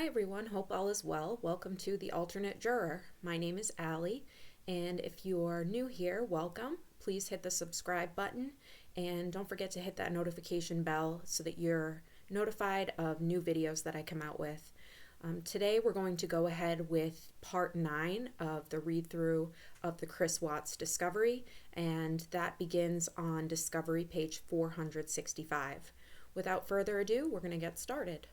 Hi everyone, hope all is well. Welcome to The Alternate Juror. My name is Allie, and if you're new here, welcome. Please hit the subscribe button, and don't forget to hit that notification bell so that you're notified of new videos that I come out with. Today we're going to go ahead with part 9 of the read-through of the Chris Watts discovery, and that begins on discovery page 465. Without further ado, we're going to get started.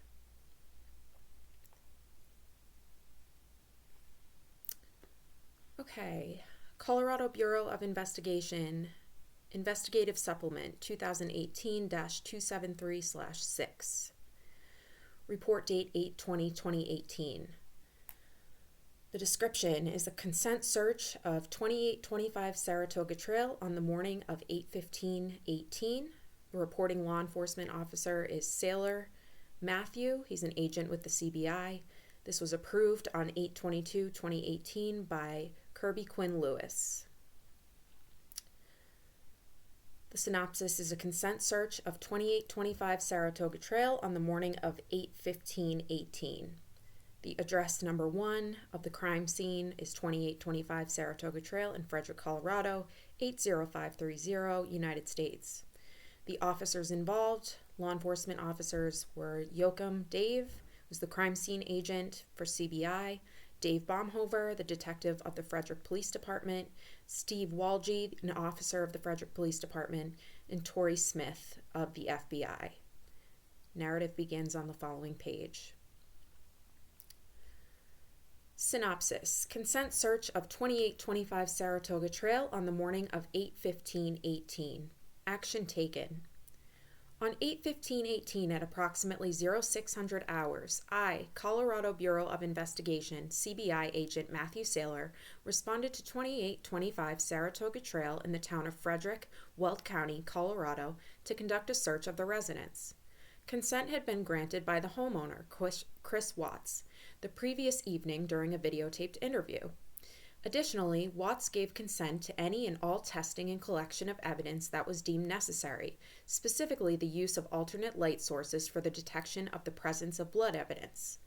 Okay, Colorado Bureau of Investigation, Investigative Supplement 2018-273/6. Report date 8/20/2018. The description is a consent search of 2825 Saratoga Trail on the morning of 8/15/18. The reporting law enforcement officer is Sailor Matthew. He's an agent with the CBI. This was approved on 8/22/2018 by Kirby Quinn Lewis. The synopsis is a consent search of 2825 Saratoga Trail on the morning of 8/15/18. The address number 1 of the crime scene is 2825 Saratoga Trail in Frederick, Colorado, 80530, United States. The officers involved, law enforcement officers, were Yoakum Dave, who's the crime scene agent for CBI, Dave Baumhover, the detective of the Frederick Police Department, Steve Walge, an officer of the Frederick Police Department, and Troy Smith of the FBI. Narrative begins on the following page. Synopsis: consent search of 2825 Saratoga Trail on the morning of 8/15/18. Action taken. On 8/15/18 at approximately 0600 hours, I, Colorado Bureau of Investigation, CBI agent Matthew Sailor, responded to 2825 Saratoga Trail in the town of Frederick, Weld County, Colorado, to conduct a search of the residence. Consent had been granted by the homeowner, Chris Watts, the previous evening during a videotaped interview. Additionally, Watts gave consent to any and all testing and collection of evidence that was deemed necessary, specifically the use of alternate light sources for the detection of the presence of blood evidence.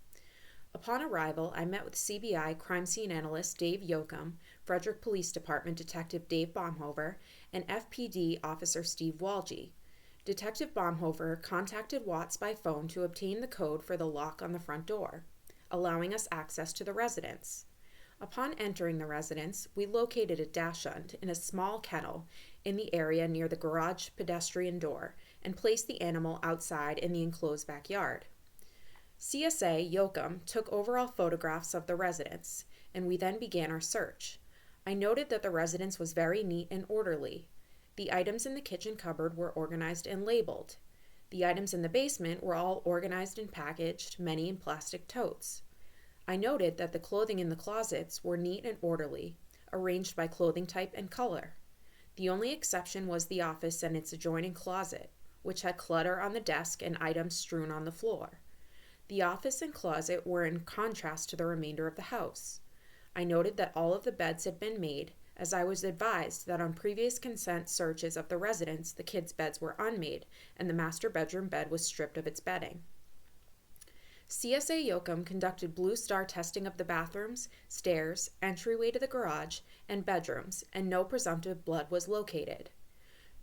Upon arrival, I met with CBI crime scene analyst Dave Yoakum, Frederick Police Department Detective Dave Baumhover, and FPD Officer Steve Walge. Detective Baumhover contacted Watts by phone to obtain the code for the lock on the front door, allowing us access to the residence. Upon entering the residence, we located a dachshund in a small kennel in the area near the garage pedestrian door and placed the animal outside in the enclosed backyard. CSA Yoakum took overall photographs of the residence, and we then began our search. I noted that the residence was very neat and orderly. The items in the kitchen cupboard were organized and labeled. The items in the basement were all organized and packaged, many in plastic totes. I noted that the clothing in the closets were neat and orderly, arranged by clothing type and color. The only exception was the office and its adjoining closet, which had clutter on the desk and items strewn on the floor. The office and closet were in contrast to the remainder of the house. I noted that all of the beds had been made, as I was advised that on previous consent searches of the residence, the kids' beds were unmade and the master bedroom bed was stripped of its bedding. CSA Yoakum conducted Blue Star testing of the bathrooms, stairs, entryway to the garage, and bedrooms, and no presumptive blood was located.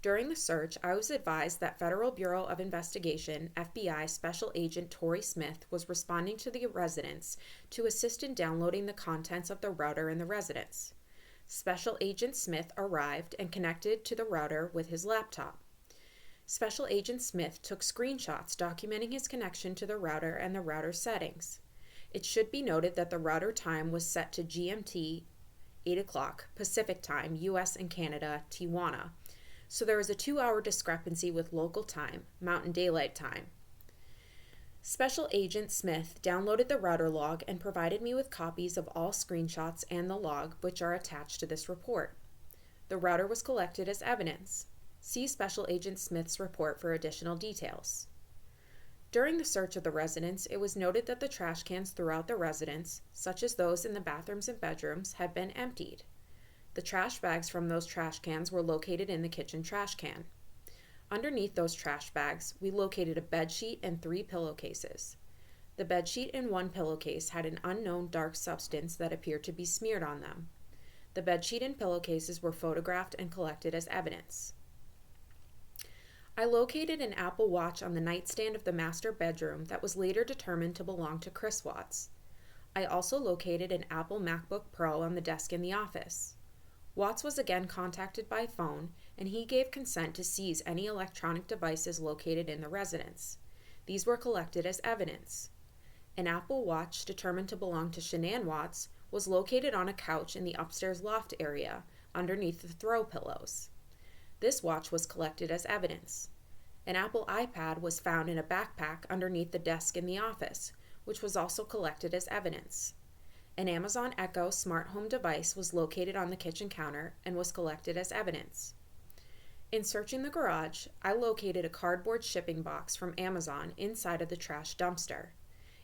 During the search, I was advised that Federal Bureau of Investigation, FBI Special Agent Troy Smith was responding to the residence to assist in downloading the contents of the router in the residence. Special Agent Smith arrived and connected to the router with his laptop. Special Agent Smith took screenshots documenting his connection to the router and the router settings. It should be noted that the router time was set to GMT 8 o'clock Pacific Time, US and Canada, Tijuana, so there is a 2-hour discrepancy with local time, Mountain Daylight Time. Special Agent Smith downloaded the router log and provided me with copies of all screenshots and the log, which are attached to this report. The router was collected as evidence. See Special Agent Smith's report for additional details. During the search of the residence, it was noted that the trash cans throughout the residence, such as those in the bathrooms and bedrooms, had been emptied. The trash bags from those trash cans were located in the kitchen trash can. Underneath those trash bags, we located a bed sheet and 3 pillowcases. The bedsheet and one pillowcase had an unknown dark substance that appeared to be smeared on them. The bedsheet and pillowcases were photographed and collected as evidence. I located an Apple Watch on the nightstand of the master bedroom that was later determined to belong to Chris Watts. I also located an Apple MacBook Pro on the desk in the office. Watts was again contacted by phone, and he gave consent to seize any electronic devices located in the residence. These were collected as evidence. An Apple Watch determined to belong to Shanann Watts was located on a couch in the upstairs loft area underneath the throw pillows. This watch was collected as evidence. An Apple iPad was found in a backpack underneath the desk in the office, which was also collected as evidence. An Amazon Echo smart home device was located on the kitchen counter and was collected as evidence. In searching the garage, I located a cardboard shipping box from Amazon inside of the trash dumpster.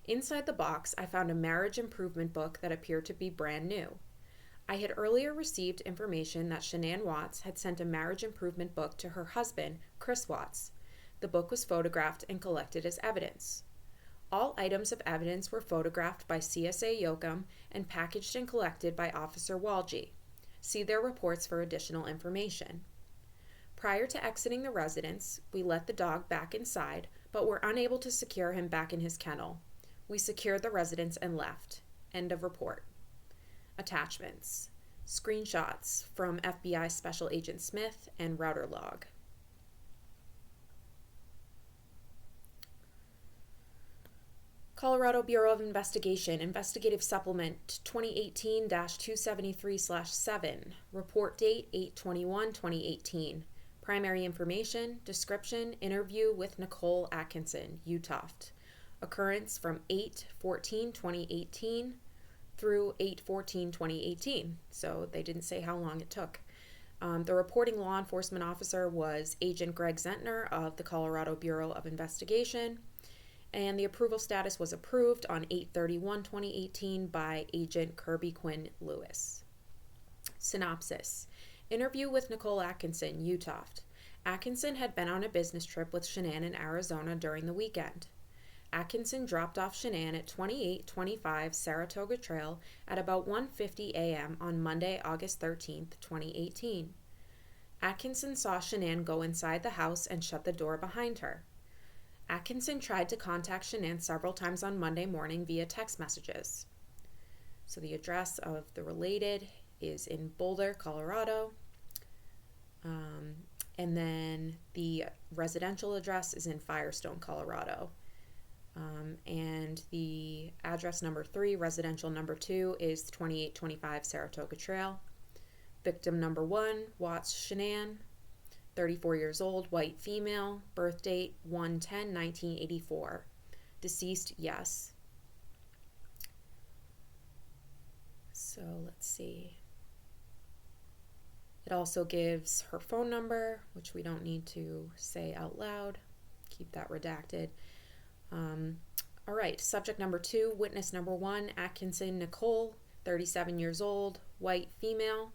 Inside the box, I found a marriage improvement book that appeared to be brand new. I had earlier received information that Shanann Watts had sent a marriage improvement book to her husband, Chris Watts. The book was photographed and collected as evidence. All items of evidence were photographed by CSA Yoakum and packaged and collected by Officer Walgie. See their reports for additional information. Prior to exiting the residence, we let the dog back inside, but were unable to secure him back in his kennel. We secured the residence and left. End of report. Attachments. Screenshots from FBI Special Agent Smith and router log. Colorado Bureau of Investigation, Investigative Supplement 2018-273/7, report date 8/21/2018. Primary information, description, interview with Nicole Atkinson, UTOFT. Occurrence from 8/14/2018 through 8/14/2018, so they didn't say how long it took. The reporting law enforcement officer was Agent Greg Zentner of the Colorado Bureau of Investigation, and the approval status was approved on 8/31/2018 by Agent Kirby Quinn Lewis. Synopsis. Interview with Nicole Atkinson, UTOFT. Atkinson had been on a business trip with Shanann in Arizona during the weekend. Atkinson dropped off Shanann at 2825 Saratoga Trail at about 1:50 a.m. on Monday, August 13th, 2018. Atkinson saw Shanann go inside the house and shut the door behind her. Atkinson tried to contact Shanann several times on Monday morning via text messages. So the address of the related is in Boulder, Colorado. And then the residential address is in Firestone, Colorado. And the address number 3, residential number 2, is 2825 Saratoga Trail. Victim number 1, Watts Shanann, 34 years old, white female, birth date 1/10/1984. Deceased, yes. So let's see. It also gives her phone number, which we don't need to say out loud. Keep that redacted. All right, subject number 2, witness number 1, Atkinson Nicole, 37 years old, white female.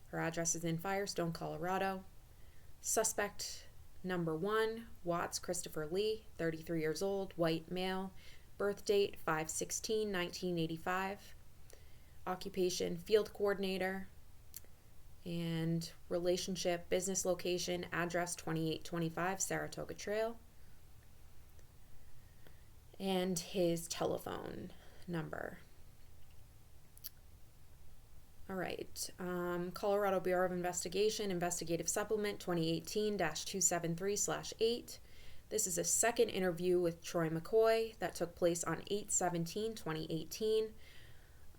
Her address is in Firestone, Colorado. Suspect number 1, Watts Christopher Lee, 33 years old, white male, birth date 5/16/1985. Occupation, field coordinator. And relationship, business location, address 2825 Saratoga Trail. And his telephone number. All right, Colorado Bureau of Investigation, Investigative Supplement 2018-273/8. This is a second interview with Troy McCoy that took place on 8/17/2018.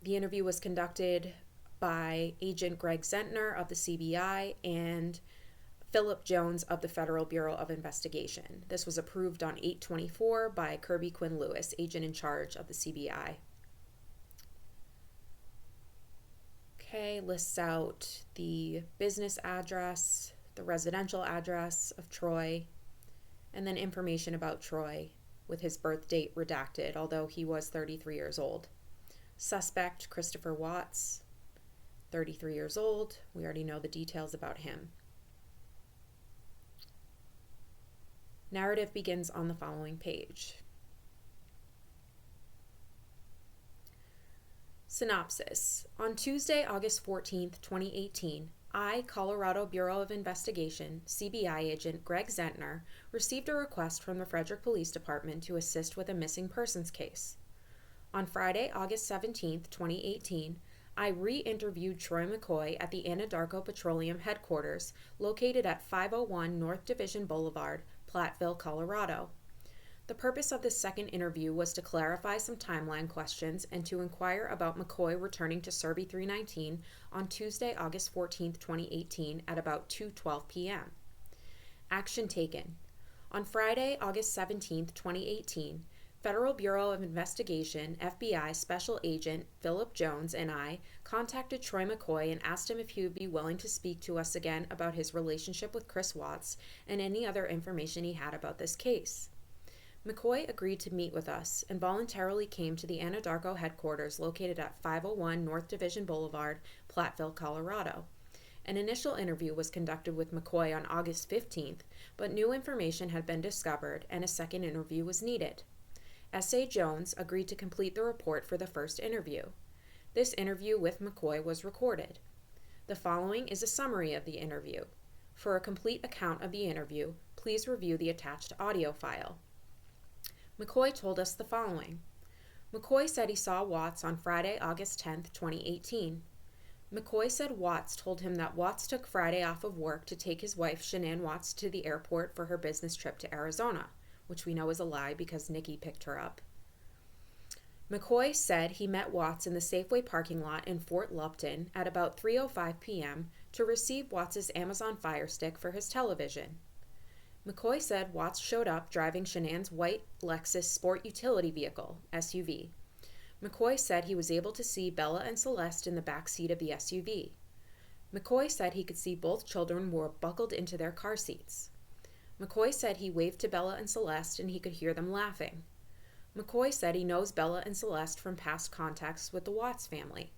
The interview was conducted by Agent Greg Zentner of the CBI and Philip Jones of the Federal Bureau of Investigation. This was approved on 8/24 by Kirby Quinn Lewis, agent in charge of the CBI. Okay, lists out the business address, the residential address of Troy, and then information about Troy with his birth date redacted, although he was 33 years old. Suspect, Christopher Watts, 33 years old. We already know the details about him. Narrative begins on the following page. Synopsis. On Tuesday, August 14, 2018, Colorado Bureau of Investigation, CBI agent Greg Zentner, received a request from the Frederick Police Department to assist with a missing persons case. On Friday, August 17, 2018, I re-interviewed Troy McCoy at the Anadarko Petroleum headquarters located at 501 North Division Boulevard, Platteville, Colorado. The purpose of this second interview was to clarify some timeline questions and to inquire about McCoy returning to Serby 319 on Tuesday, August 14, 2018 at about 2:12 p.m. Action taken. On Friday, August 17, 2018, Federal Bureau of Investigation, FBI Special Agent Philip Jones and I contacted Troy McCoy and asked him if he would be willing to speak to us again about his relationship with Chris Watts and any other information he had about this case. McCoy agreed to meet with us and voluntarily came to the Anadarko headquarters located at 501 North Division Boulevard, Platteville, Colorado. An initial interview was conducted with McCoy on August 15th, but new information had been discovered and a second interview was needed. S.A. Jones agreed to complete the report for the first interview. This interview with McCoy was recorded. The following is a summary of the interview. For a complete account of the interview, please review the attached audio file. McCoy told us the following. McCoy said he saw Watts on Friday, August 10, 2018. McCoy said Watts told him that Watts took Friday off of work to take his wife, Shanann Watts, to the airport for her business trip to Arizona, which we know is a lie because Nikki picked her up. McCoy said he met Watts in the Safeway parking lot in Fort Lupton at about 3:05 p.m. to receive Watts' Amazon Fire Stick for his television. McCoy said Watts showed up driving Shanann's white Lexus sport utility vehicle, SUV. McCoy said he was able to see Bella and Celeste in the back seat of the SUV. McCoy said he could see both children were buckled into their car seats. McCoy said he waved to Bella and Celeste and he could hear them laughing. McCoy said he knows Bella and Celeste from past contacts with the Watts family.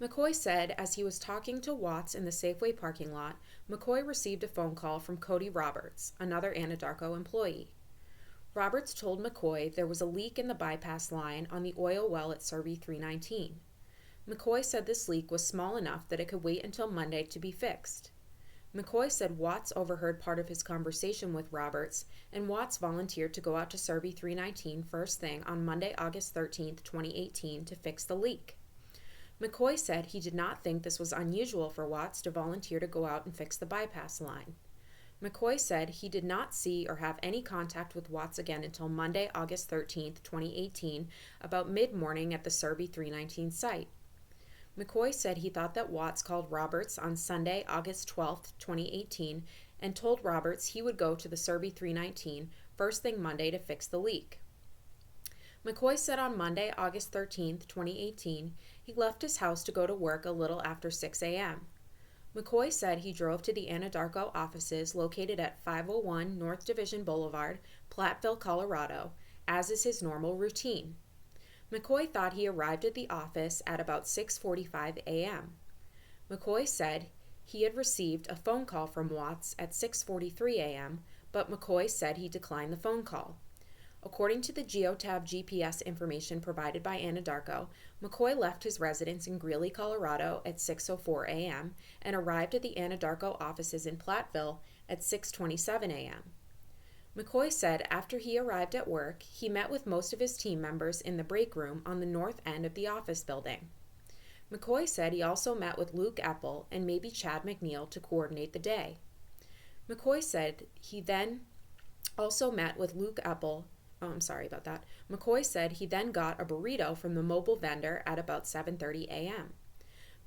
McCoy said as he was talking to Watts in the Safeway parking lot, McCoy received a phone call from Cody Roberts, another Anadarko employee. Roberts told McCoy there was a leak in the bypass line on the oil well at Serby 319. McCoy said this leak was small enough that it could wait until Monday to be fixed. McCoy said Watts overheard part of his conversation with Roberts, and Watts volunteered to go out to Serby 319 first thing on Monday, August 13, 2018 to fix the leak. McCoy said he did not think this was unusual for Watts to volunteer to go out and fix the bypass line. McCoy said he did not see or have any contact with Watts again until Monday, August 13, 2018, about mid-morning at the Serby 319 site. McCoy said he thought that Watts called Roberts on Sunday, August 12, 2018, and told Roberts he would go to the Serby 319 first thing Monday to fix the leak. McCoy said on Monday, August 13, 2018, he left his house to go to work a little after 6 a.m. McCoy said he drove to the Anadarko offices located at 501 North Division Boulevard, Platteville, Colorado, as is his normal routine. McCoy thought he arrived at the office at about 6:45 a.m. McCoy said he had received a phone call from Watts at 6:43 a.m., but McCoy said he declined the phone call. According to the Geotab GPS information provided by Anadarko, McCoy left his residence in Greeley, Colorado at 6:04 a.m. and arrived at the Anadarko offices in Platteville at 6:27 a.m. McCoy said after he arrived at work, he met with most of his team members in the break room on the north end of the office building. McCoy said he also met with Luke Epple and maybe Chad McNeil to coordinate the day. McCoy said he then also met with Luke Epple. McCoy said he then got a burrito from the mobile vendor at about 7:30 a.m.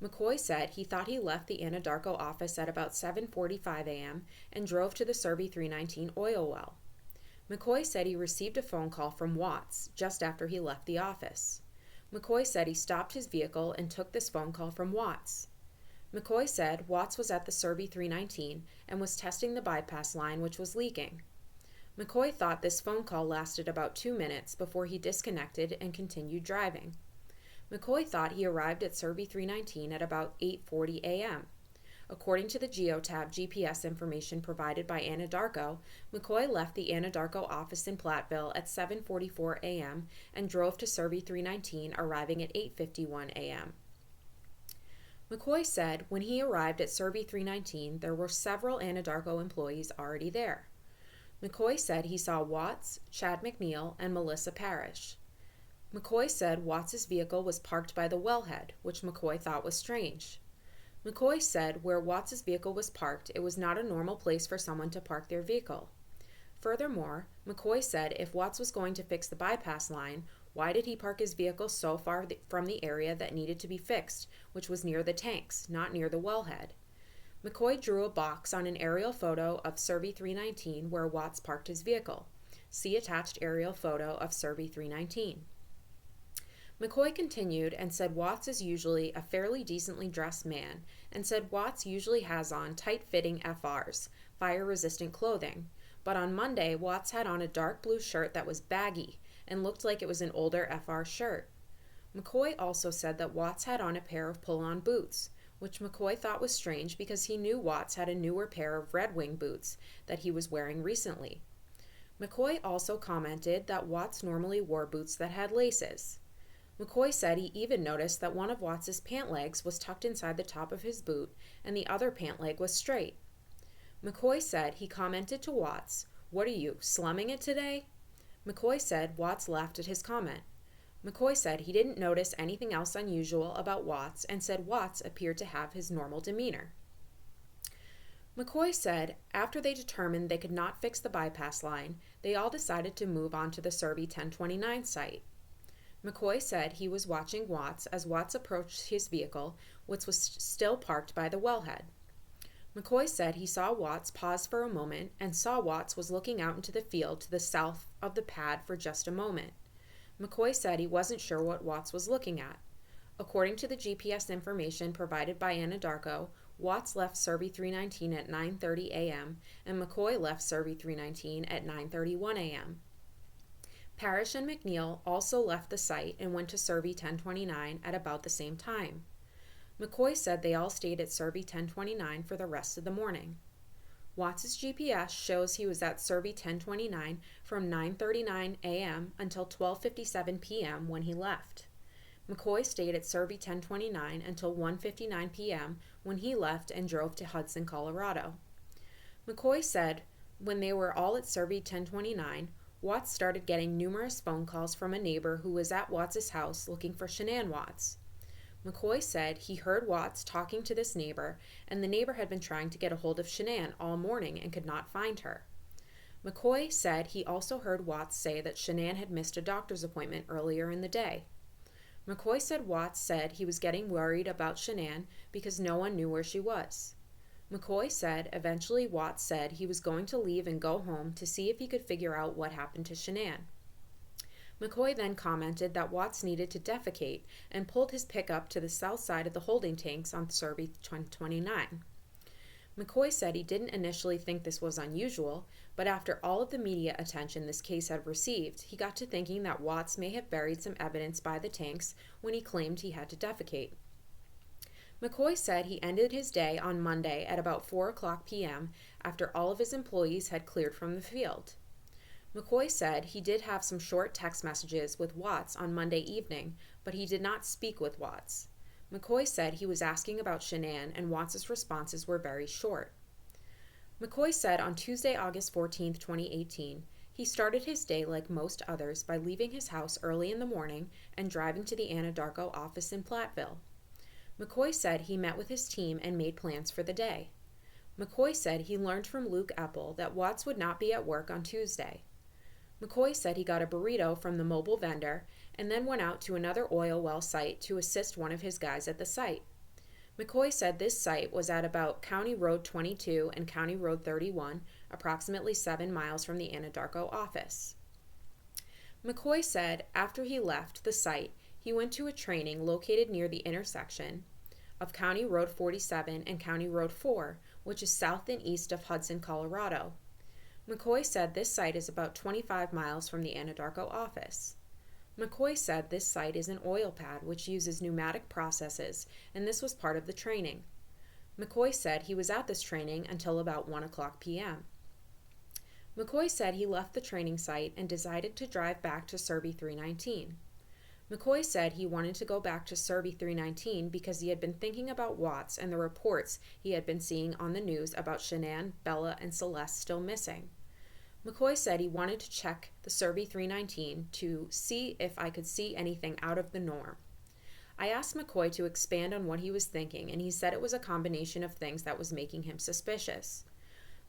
McCoy said he thought he left the Anadarko office at about 7:45 a.m. and drove to the Serby 319 oil well. McCoy said he received a phone call from Watts just after he left the office. McCoy said he stopped his vehicle and took this phone call from Watts. McCoy said Watts was at the Serby 319 and was testing the bypass line which was leaking. McCoy thought this phone call lasted about 2 minutes before he disconnected and continued driving. McCoy thought he arrived at Serby 319 at about 8:40 a.m. According to the Geotab GPS information provided by Anadarko, McCoy left the Anadarko office in Platteville at 7:44 a.m. and drove to Survey 319, arriving at 8:51 a.m. McCoy said when he arrived at Survey 319, there were several Anadarko employees already there. McCoy said he saw Watts, Chad McNeil, and Melissa Parrish. McCoy said Watts's vehicle was parked by the wellhead, which McCoy thought was strange. McCoy said where Watts's vehicle was parked, it was not a normal place for someone to park their vehicle. Furthermore, McCoy said if Watts was going to fix the bypass line, why did he park his vehicle so far from the area that needed to be fixed, which was near the tanks, not near the wellhead? McCoy drew a box on an aerial photo of Survey 319 where Watts parked his vehicle. See attached aerial photo of Survey 319. McCoy continued and said Watts is usually a fairly decently dressed man, and said Watts usually has on tight-fitting FRs, fire-resistant clothing, but on Monday Watts had on a dark blue shirt that was baggy and looked like it was an older FR shirt. McCoy also said that Watts had on a pair of pull-on boots, which McCoy thought was strange because he knew Watts had a newer pair of Red Wing boots that he was wearing recently. McCoy also commented that Watts normally wore boots that had laces. McCoy said he even noticed that one of Watts's pant legs was tucked inside the top of his boot and the other pant leg was straight. McCoy said he commented to Watts, "What are you, slumming it today?" McCoy said Watts laughed at his comment. McCoy said he didn't notice anything else unusual about Watts and said Watts appeared to have his normal demeanor. McCoy said after they determined they could not fix the bypass line, they all decided to move on to the Survey 1029 site. McCoy said he was watching Watts as Watts approached his vehicle, which was still parked by the wellhead. McCoy said he saw Watts pause for a moment and saw Watts was looking out into the field to the south of the pad for just a moment. McCoy said he wasn't sure what Watts was looking at. According to the GPS information provided by Anadarko, Watts left Survey 319 at 9:30 a.m. and McCoy left Survey 319 at 9:31 a.m. Parrish and McNeil also left the site and went to Survey 1029 at about the same time. McCoy said they all stayed at Survey 1029 for the rest of the morning. Watts' GPS shows he was at Survey 1029 from 9:39 a.m. until 12:57 p.m. when he left. McCoy stayed at Survey 1029 until 1:59 p.m. when he left and drove to Hudson, Colorado. McCoy said when they were all at Survey 1029, Watts started getting numerous phone calls from a neighbor who was at Watts' house looking for Shanann Watts. McCoy said he heard Watts talking to this neighbor, and the neighbor had been trying to get a hold of Shanann all morning and could not find her. McCoy said he also heard Watts say that Shanann had missed a doctor's appointment earlier in the day. McCoy said Watts said he was getting worried about Shanann because no one knew where she was. McCoy said eventually Watts said he was going to leave and go home to see if he could figure out what happened to Shanann. McCoy then commented that Watts needed to defecate and pulled his pickup to the south side of the holding tanks on Survey 1029. McCoy said he didn't initially think this was unusual, but after all of the media attention this case had received, he got to thinking that Watts may have buried some evidence by the tanks when he claimed he had to defecate. McCoy said he ended his day on Monday at about 4:00 p.m. after all of his employees had cleared from the field. McCoy said he did have some short text messages with Watts on Monday evening, but he did not speak with Watts. McCoy said he was asking about Shanann, and Watts' responses were very short. McCoy said on Tuesday, August 14, 2018, he started his day like most others by leaving his house early in the morning and driving to the Anadarko office in Platteville. McCoy said he met with his team and made plans for the day. McCoy said he learned from Luke Eppel that Watts would not be at work on Tuesday. McCoy said he got a burrito from the mobile vendor and then went out to another oil well site to assist one of his guys at the site. McCoy said this site was at about County Road 22 and County Road 31, approximately 7 miles from the Anadarko office. McCoy said after he left the site, he went to a training located near the intersection of County Road 47 and County Road 4, which is south and east of Hudson, Colorado. McCoy said this site is about 25 miles from the Anadarko office. McCoy said this site is an oil pad which uses pneumatic processes, and this was part of the training. McCoy said he was at this training until about 1 o'clock p.m. McCoy said he left the training site and decided to drive back to Survey 319. McCoy said he wanted to go back to Survey 319 because he had been thinking about Watts and the reports he had been seeing on the news about Shanann, Bella, and Celeste still missing. McCoy said he wanted to check the Survey 319 to see if I could see anything out of the norm. I asked McCoy to expand on what he was thinking, and he said it was a combination of things that was making him suspicious.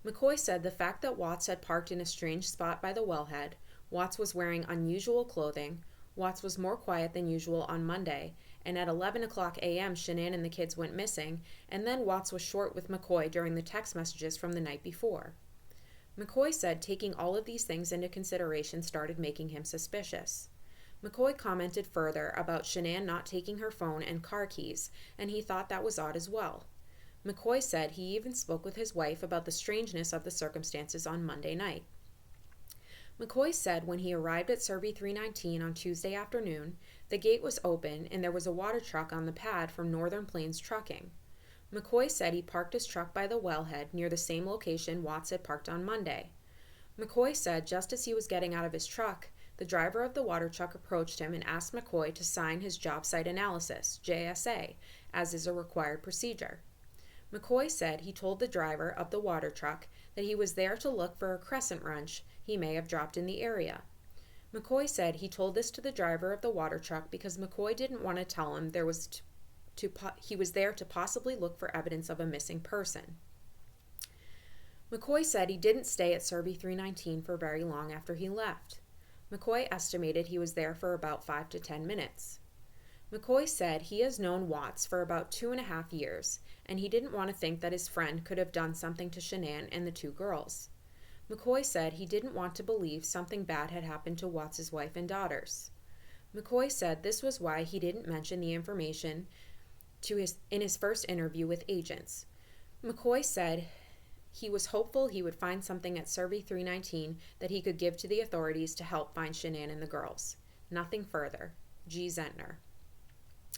McCoy said the fact that Watts had parked in a strange spot by the wellhead, Watts was wearing unusual clothing, Watts was more quiet than usual on Monday, and at 11 o'clock a.m. Shanann and the kids went missing, and then Watts was short with McCoy during the text messages from the night before. McCoy said taking all of these things into consideration started making him suspicious. McCoy commented further about Shanann not taking her phone and car keys, and he thought that was odd as well. McCoy said he even spoke with his wife about the strangeness of the circumstances on Monday night. McCoy said when he arrived at Survey 319 on Tuesday afternoon, the gate was open and there was a water truck on the pad from Northern Plains Trucking. McCoy said he parked his truck by the wellhead near the same location Watts had parked on Monday. McCoy said just as he was getting out of his truck, the driver of the water truck approached him and asked McCoy to sign his job site analysis, JSA, as is a required procedure. McCoy said he told the driver of the water truck that he was there to look for a crescent wrench he may have dropped in the area. McCoy said he told this to the driver of the water truck because McCoy didn't want to tell him he was there to possibly look for evidence of a missing person. McCoy said he didn't stay at Survey 319 for very long after he left. McCoy estimated he was there for about 5 to 10 minutes. McCoy said he has known Watts for about 2.5 years, and he didn't want to think that his friend could have done something to Shanann and the two girls. McCoy said he didn't want to believe something bad had happened to Watts' wife and daughters. McCoy said this was why he didn't mention the information in his first interview with agents. McCoy said he was hopeful he would find something at Survey 319 that he could give to the authorities to help find Shanann and the girls. Nothing further. G. Zentner.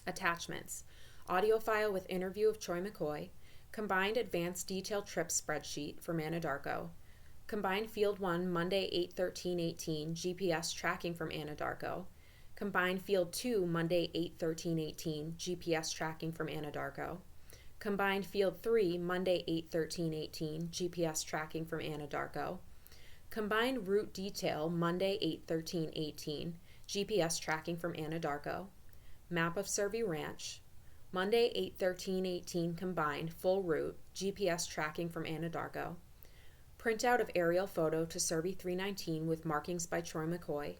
Attachments. Audio file with interview of Troy McCoy. Combined advanced detailed trip spreadsheet from Anadarko. Combined Field 1 Monday 8/13/18 GPS tracking from Anadarko. Combined Field 2 Monday 8/13/18 GPS tracking from Anadarko. Combined Field 3 Monday 8/13/18 GPS tracking from Anadarko. Combined Route Detail Monday 8/13/18 GPS tracking from Anadarko. Map of Survey Ranch. Monday 8/13/18 combined full route GPS tracking from Anadarko. Printout of aerial photo to Survey 319 with markings by Troy McCoy.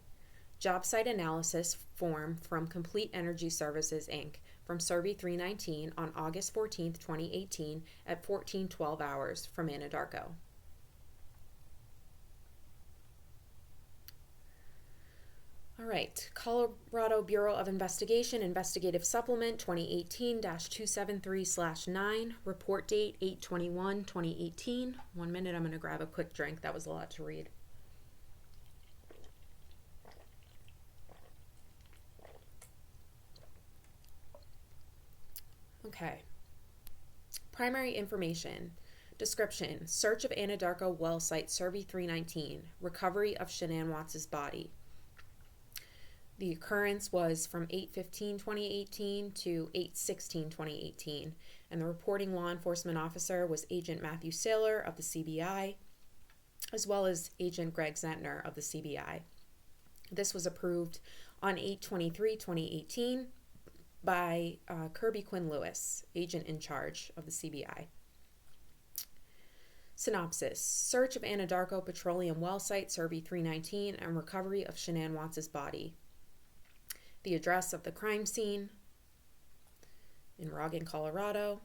Job site analysis form from Complete Energy Services, Inc. from Survey 319 on August 14, 2018 at 14:12 hours from Anadarko. All right, Colorado Bureau of Investigation Investigative Supplement 2018-273/9, report date 8/21/2018. 1 minute, I'm going to grab a quick drink. That was a lot to read. Okay. Primary information. Description. Search of Anadarko well site Survey 319. Recovery of Shanann Watts' body. The occurrence was from 8/15/2018 to 8/16/2018, and the reporting law enforcement officer was Agent Matthew Saylor of the CBI, as well as Agent Greg Zentner of the CBI. This was approved on 8/23/2018 by Kirby Quinn Lewis, agent in charge of the CBI. Synopsis. Search of Anadarko Petroleum Well Site, Survey 319, and recovery of Shanann Watts' body. The address of the crime scene in Roggen, Colorado.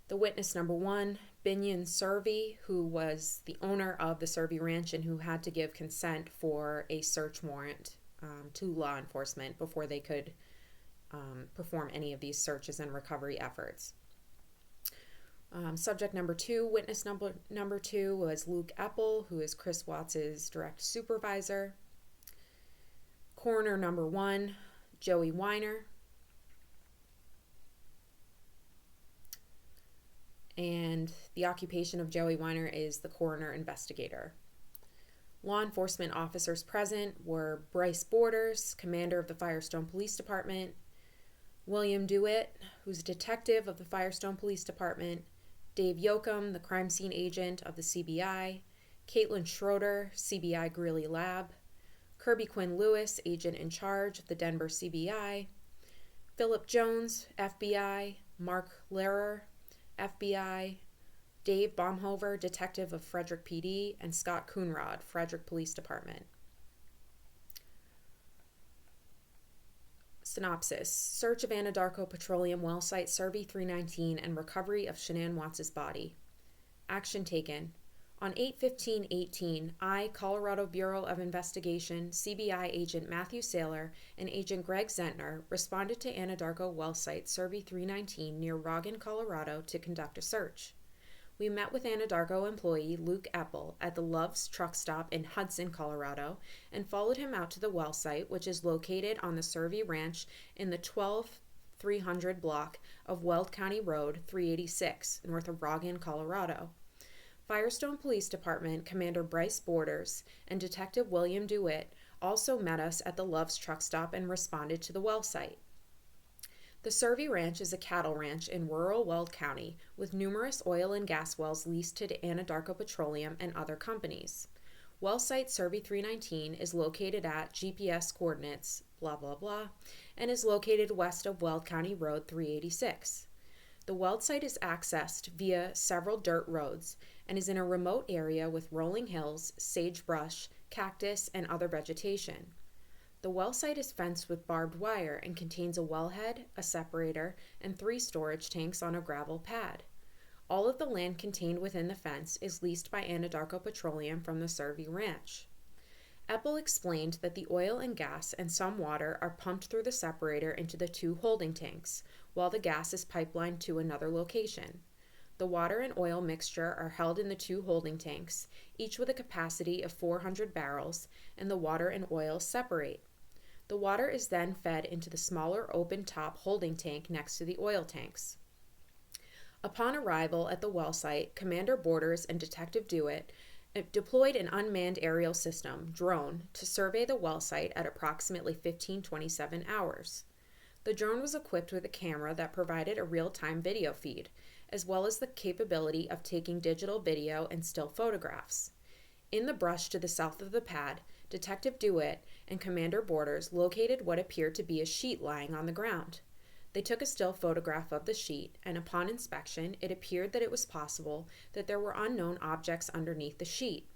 The witness number 1, Binion Survey, who was the owner of the Survey Ranch and who had to give consent for a search warrant to law enforcement before they could perform any of these searches and recovery efforts. Subject number 2, witness number 2 was Luke Eppel, who is Chris Watts' direct supervisor. Coroner number 1, Joey Weiner. and the occupation of Joey Weiner is the coroner investigator. Law enforcement officers present were Bryce Borders, commander of the Firestone Police Department, William DeWitt, who's a detective of the Firestone Police Department, Dave Yoakum, the crime scene agent of the CBI, Caitlin Schroeder, CBI Greeley Lab, Kirby Quinn Lewis, agent in charge of the Denver CBI, Philip Jones, FBI, Mark Lehrer, FBI, Dave Baumhover, detective of Frederick PD, and Scott Coonrod, Frederick Police Department. Synopsis: Search of Anadarko Petroleum Well Site Survey 319 and recovery of Shanann Watts' body. Action taken. On 8/15/18, Colorado Bureau of Investigation, CBI agent Matthew Saylor and agent Greg Zentner responded to Anadarko Well Site Survey 319 near Roggen, Colorado to conduct a search. We met with Anadarko employee Luke Eppel at the Love's truck stop in Hudson, Colorado, and followed him out to the well site, which is located on the Survey Ranch in the 12300 block of Weld County Road 386, north of Roggen, Colorado. Firestone Police Department Commander Bryce Borders and Detective William DeWitt also met us at the Love's truck stop and responded to the well site. The Survey Ranch is a cattle ranch in rural Weld County with numerous oil and gas wells leased to Anadarko Petroleum and other companies. Well site Survey 319 is located at GPS coordinates blah blah blah and is located west of Weld County Road 386. The weld site is accessed via several dirt roads and is in a remote area with rolling hills, sagebrush, cactus, and other vegetation. The well site is fenced with barbed wire and contains a wellhead, a separator, and 3 storage tanks on a gravel pad. All of the land contained within the fence is leased by Anadarko Petroleum from the Survey Ranch. Eppel explained that the oil and gas and some water are pumped through the separator into the 2 holding tanks, while the gas is pipelined to another location. The water and oil mixture are held in the 2 holding tanks, each with a capacity of 400 barrels, and the water and oil separate. The water is then fed into the smaller open-top holding tank next to the oil tanks. Upon arrival at the well site, Commander Borders and Detective DeWitt deployed an unmanned aerial system, drone, to survey the well site at approximately 15:27 hours. The drone was equipped with a camera that provided a real-time video feed, as well as the capability of taking digital video and still photographs. In the brush to the south of the pad, Detective DeWitt and Commander Borders located what appeared to be a sheet lying on the ground. They took a still photograph of the sheet, and upon inspection, it appeared that it was possible that there were unknown objects underneath the sheet.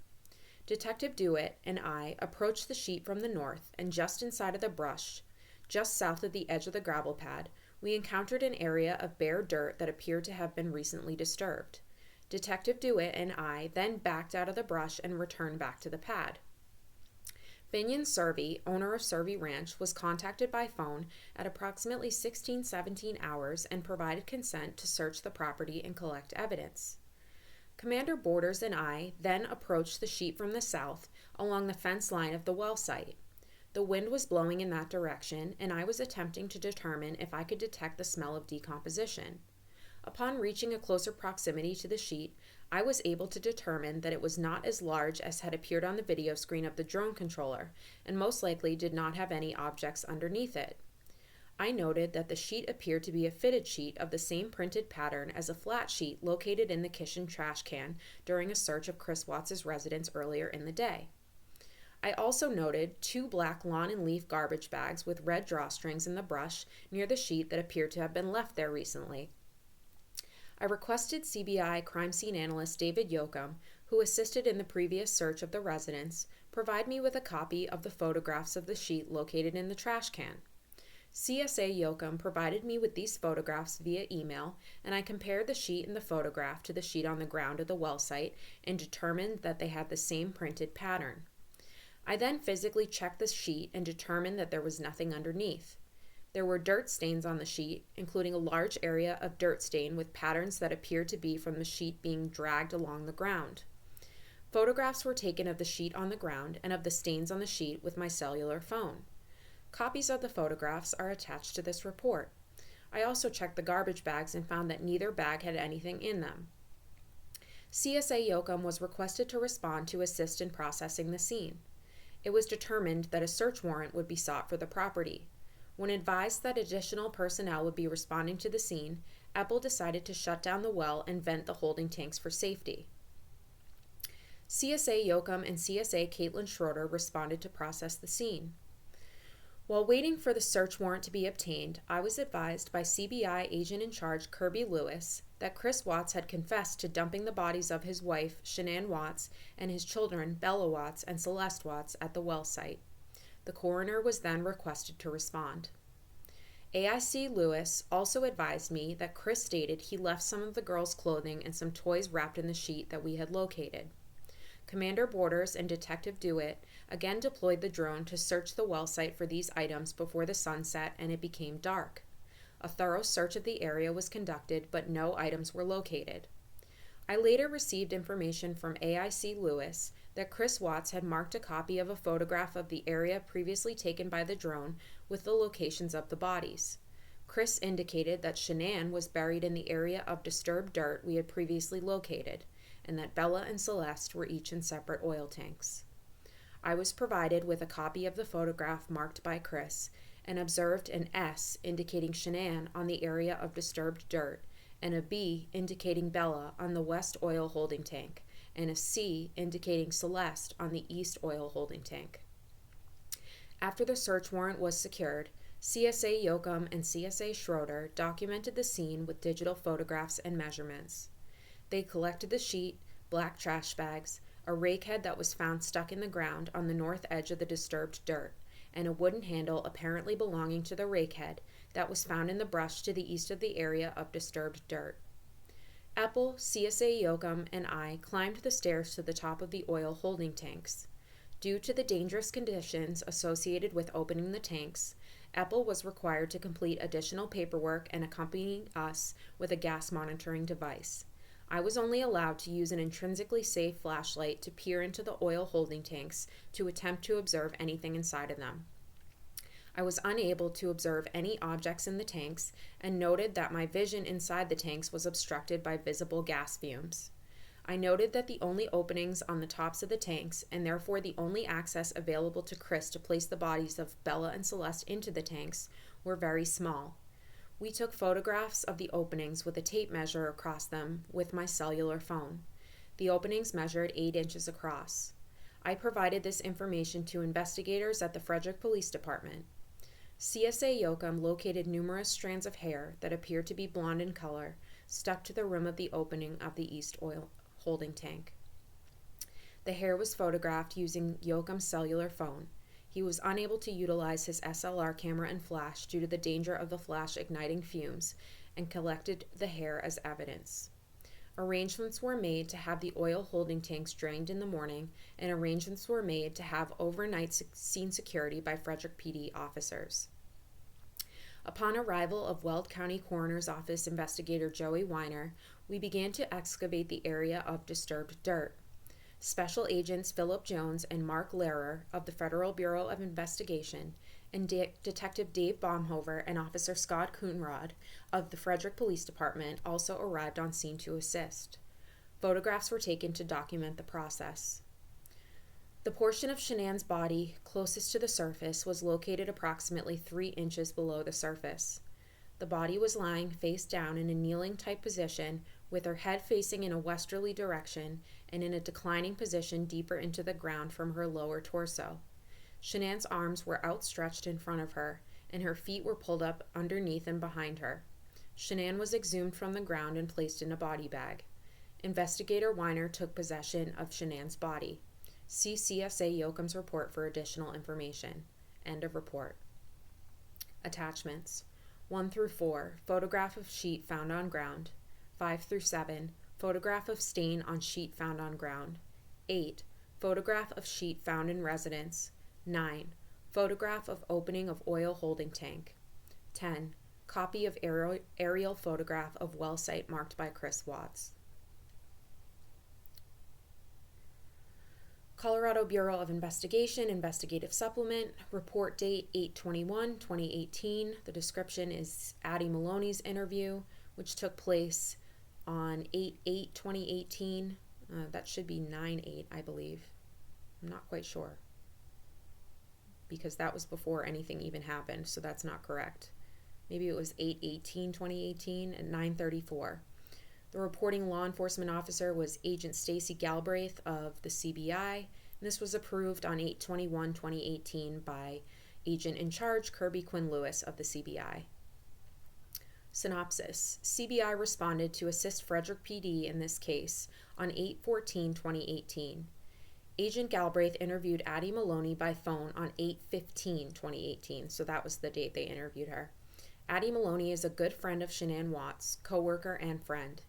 Detective DeWitt and I approached the sheet from the north, and just inside of the brush, just south of the edge of the gravel pad, we encountered an area of bare dirt that appeared to have been recently disturbed. Detective DeWitt and I then backed out of the brush and returned back to the pad. Binion Survey, owner of Survey Ranch, was contacted by phone at approximately 16:17 hours and provided consent to search the property and collect evidence. Commander Borders and I then approached the sheet from the south along the fence line of the well site. The wind was blowing in that direction, and I was attempting to determine if I could detect the smell of decomposition. Upon reaching a closer proximity to the sheet, I was able to determine that it was not as large as had appeared on the video screen of the drone controller, and most likely did not have any objects underneath it. I noted that the sheet appeared to be a fitted sheet of the same printed pattern as a flat sheet located in the kitchen trash can during a search of Chris Watts' residence earlier in the day. I also noted 2 black lawn and leaf garbage bags with red drawstrings in the brush near the sheet that appeared to have been left there recently. I requested CBI crime scene analyst David Yoakum, who assisted in the previous search of the residence, provide me with a copy of the photographs of the sheet located in the trash can. CSA Yoakum provided me with these photographs via email, and I compared the sheet in the photograph to the sheet on the ground at the well site and determined that they had the same printed pattern. I then physically checked the sheet and determined that there was nothing underneath. There were dirt stains on the sheet, including a large area of dirt stain with patterns that appeared to be from the sheet being dragged along the ground. Photographs were taken of the sheet on the ground and of the stains on the sheet with my cellular phone. Copies of the photographs are attached to this report. I also checked the garbage bags and found that neither bag had anything in them. CSA Yoakum was requested to respond to assist in processing the scene. It was determined that a search warrant would be sought for the property. When advised that additional personnel would be responding to the scene, Apple decided to shut down the well and vent the holding tanks for safety. CSA Yoakum and CSA Caitlin Schroeder responded to process the scene. While waiting for the search warrant to be obtained, I was advised by CBI agent in charge Kirby Lewis that Chris Watts had confessed to dumping the bodies of his wife, Shanann Watts, and his children, Bella Watts and Celeste Watts, at the well site. The coroner was then requested to respond. AIC Lewis also advised me that Chris stated he left some of the girls' clothing and some toys wrapped in the sheet that we had located. Commander Borders and Detective Dewitt again deployed the drone to search the well site for these items before the sun set and it became dark. A thorough search of the area was conducted, but no items were located. I later received information from AIC Lewis that Chris Watts had marked a copy of a photograph of the area previously taken by the drone with the locations of the bodies. Chris indicated that Shanann was buried in the area of disturbed dirt we had previously located, and that Bella and Celeste were each in separate oil tanks. I was provided with a copy of the photograph marked by Chris and observed an S indicating Shanann on the area of disturbed dirt, and a B indicating Bella on the west oil holding tank, and a C indicating Celeste on the east oil holding tank. After the search warrant was secured, CSA Yoakum and CSA Schroeder documented the scene with digital photographs and measurements. They collected the sheet, black trash bags, a rake head that was found stuck in the ground on the north edge of the disturbed dirt, and a wooden handle apparently belonging to the rake head that was found in the brush to the east of the area of disturbed dirt. Apple, CSA Yoakum, and I climbed the stairs to the top of the oil holding tanks. Due to the dangerous conditions associated with opening the tanks, Apple was required to complete additional paperwork and accompany us with a gas monitoring device. I was only allowed to use an intrinsically safe flashlight to peer into the oil holding tanks to attempt to observe anything inside of them. I was unable to observe any objects in the tanks and noted that my vision inside the tanks was obstructed by visible gas fumes. I noted that the only openings on the tops of the tanks, and therefore the only access available to Chris to place the bodies of Bella and Celeste into the tanks, were very small. We took photographs of the openings with a tape measure across them with my cellular phone. The openings measured 8 inches across. I provided this information to investigators at the Frederick Police Department. CSA Yoakum located numerous strands of hair that appeared to be blonde in color, stuck to the rim of the opening of the east oil holding tank. The hair was photographed using Yoakum's cellular phone. He was unable to utilize his SLR camera and flash due to the danger of the flash igniting fumes, and collected the hair as evidence. Arrangements were made to have the oil holding tanks drained in the morning, and arrangements were made to have overnight scene security by Frederick PD officers. Upon arrival of Weld County Coroner's Office investigator Joey Weiner, we began to excavate the area of disturbed dirt. Special Agents Philip Jones and Mark Lehrer of the Federal Bureau of Investigation and Detective Dave Baumhover and Officer Scott Coonrod of the Frederick Police Department also arrived on scene to assist. Photographs were taken to document the process. The portion of Shanann's body closest to the surface was located approximately 3 inches below the surface. The body was lying face down in a kneeling-type position with her head facing in a westerly direction and in a declining position deeper into the ground from her lower torso. Shanann's arms were outstretched in front of her, and her feet were pulled up underneath and behind her. Shanann was exhumed from the ground and placed in a body bag. Investigator Weiner took possession of Shanann's body. See CSA Yoakum's report for additional information. End of report. Attachments 1 through 4, photograph of sheet found on ground. 5 through 7, photograph of stain on sheet found on ground. 8, photograph of sheet found in residence. 9, photograph of opening of oil holding tank. 10, copy of aerial photograph of well site marked by Chris Watts. Colorado Bureau of Investigation, Investigative Supplement, report date 8/21/2018. The description is Addie Maloney's interview, which took place on 8/8/2018. That should be 9/8, I believe. I'm not quite sure, because that was before anything even happened, so that's not correct. Maybe it was 8/18/2018 at 9:34. The reporting law enforcement officer was Agent Stacy Galbraith of the CBI, and this was approved on 8/21/2018 by Agent in Charge Kirby Quinn Lewis of the CBI. Synopsis: CBI responded to assist Frederick PD in this case on 8/14/2018. Agent Galbraith interviewed Addie Maloney by phone on 8/15/2018, so that was the date they interviewed her. Addie Maloney is a good friend of Shanann Watts, co-worker and friend.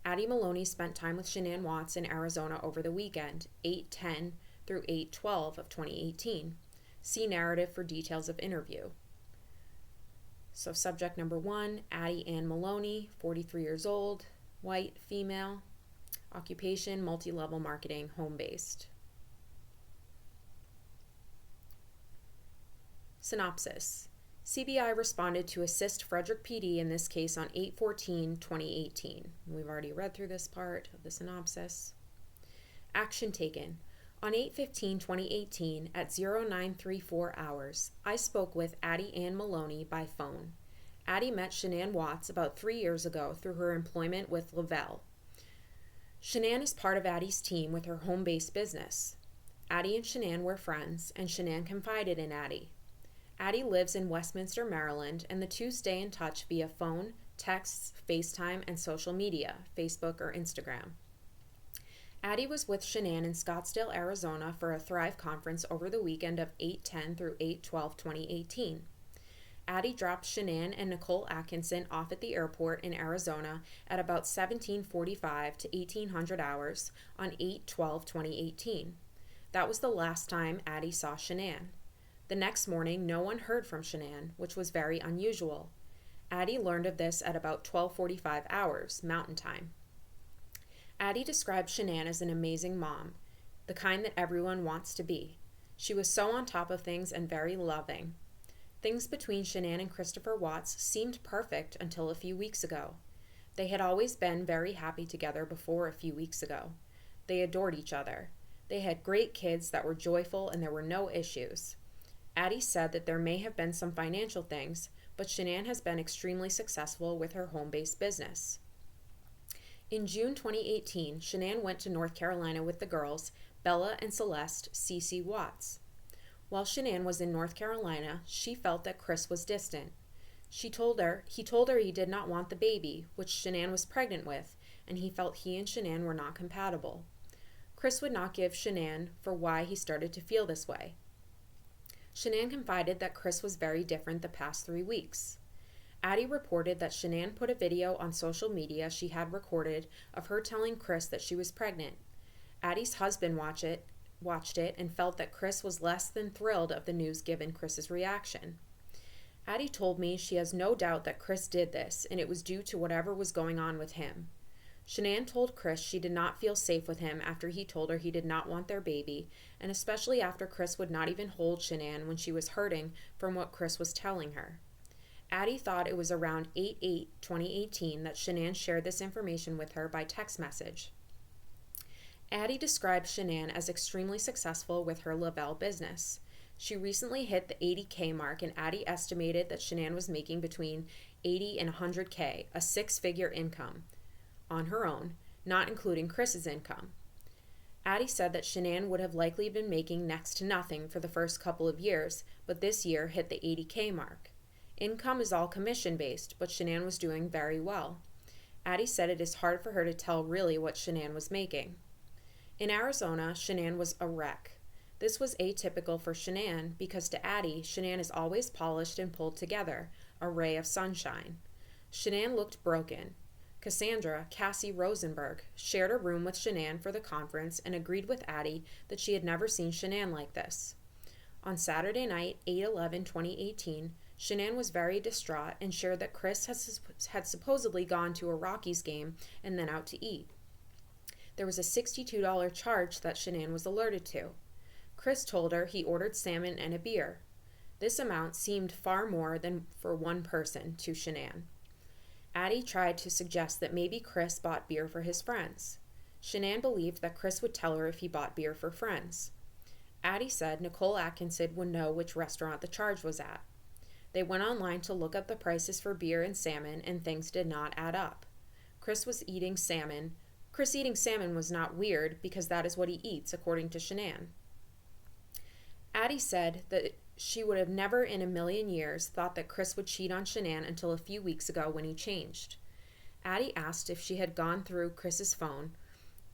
Addie Maloney spent time with Shanann Watts in Arizona over the weekend, 8/10 through 8/12 of 2018. See narrative for details of interview. So subject number 1, Addie Ann Maloney, 43 years old, white, female, occupation, multi-level marketing, home-based. Synopsis: CBI responded to assist Frederick PD in this case on 8/14/2018. We've already read through this part of the synopsis. Action taken. On 8/15/2018 at 0934 hours, I spoke with Addie Ann Maloney by phone. Addie met Shanann Watts about 3 years ago through her employment with Lavelle. Shanann is part of Addie's team with her home-based business. Addie and Shanann were friends, and Shanann confided in Addie. Addie lives in Westminster, Maryland, and the two stay in touch via phone, texts, FaceTime, and social media, Facebook or Instagram. Addie was with Shanann in Scottsdale, Arizona for a Thrive conference over the weekend of 8/10 through 8/12/2018. Addie dropped Shanann and Nicole Atkinson off at the airport in Arizona at about 17:45 to 1800 hours on 8/12/2018. That was the last time Addie saw Shanann. The next morning, no one heard from Shanann, which was very unusual. Addie learned of this at about 12:45 hours, Mountain Time. Addie described Shanann as an amazing mom, the kind that everyone wants to be. She was so on top of things and very loving. Things between Shanann and Christopher Watts seemed perfect until a few weeks ago. They had always been very happy together before a few weeks ago. They adored each other. They had great kids that were joyful, and there were no issues. Addie said that there may have been some financial things, but Shanann has been extremely successful with her home-based business. In June 2018, Shanann went to North Carolina with the girls, Bella and Celeste C.C. Watts. While Shanann was in North Carolina, she felt that Chris was distant. He told her he did not want the baby, which Shanann was pregnant with, and he felt he and Shanann were not compatible. Chris would not give Shanann for why he started to feel this way. Shanann confided that Chris was very different the past 3 weeks. Addie reported that Shanann put a video on social media she had recorded of her telling Chris that she was pregnant. Addie's husband watched it and felt that Chris was less than thrilled of the news given Chris's reaction. Addie told me she has no doubt that Chris did this, and it was due to whatever was going on with him. Shanann told Chris she did not feel safe with him after he told her he did not want their baby, and especially after Chris would not even hold Shanann when she was hurting from what Chris was telling her. Addie thought it was around 8/8/2018 that Shanann shared this information with her by text message. Addie described Shanann as extremely successful with her Lavelle business. She recently hit the 80K mark, and Addie estimated that Shanann was making between 80 and 100K, a 6-figure income, on her own, not including Chris's income. Addie said that Shanann would have likely been making next to nothing for the first couple of years, but this year hit the 80K mark. Income is all commission-based, but Shanann was doing very well. Addie said it is hard for her to tell really what Shanann was making. In Arizona, Shanann was a wreck. This was atypical for Shanann because to Addie, Shanann is always polished and pulled together, a ray of sunshine. Shanann looked broken. Cassandra, Cassie Rosenberg, shared a room with Shanann for the conference and agreed with Addie that she had never seen Shanann like this. On Saturday night, 8/11/2018, Shanann was very distraught and shared that Chris had supposedly gone to a Rockies game and then out to eat. there was a $62 charge that Shanann was alerted to. Chris told her he ordered salmon and a beer. This amount seemed far more than for one person to Shanann. Addie tried to suggest that maybe Chris bought beer for his friends. Shanann believed that Chris would tell her if he bought beer for friends. Addie said Nicole Atkinson would know which restaurant the charge was at. They went online to look up the prices for beer and salmon, and things did not add up. Chris eating salmon was not weird because that is what he eats, according to Shanann. Addie said that she would have never in a million years thought that Chris would cheat on Shanann until a few weeks ago when he changed. Addie asked if she had gone through Chris's phone,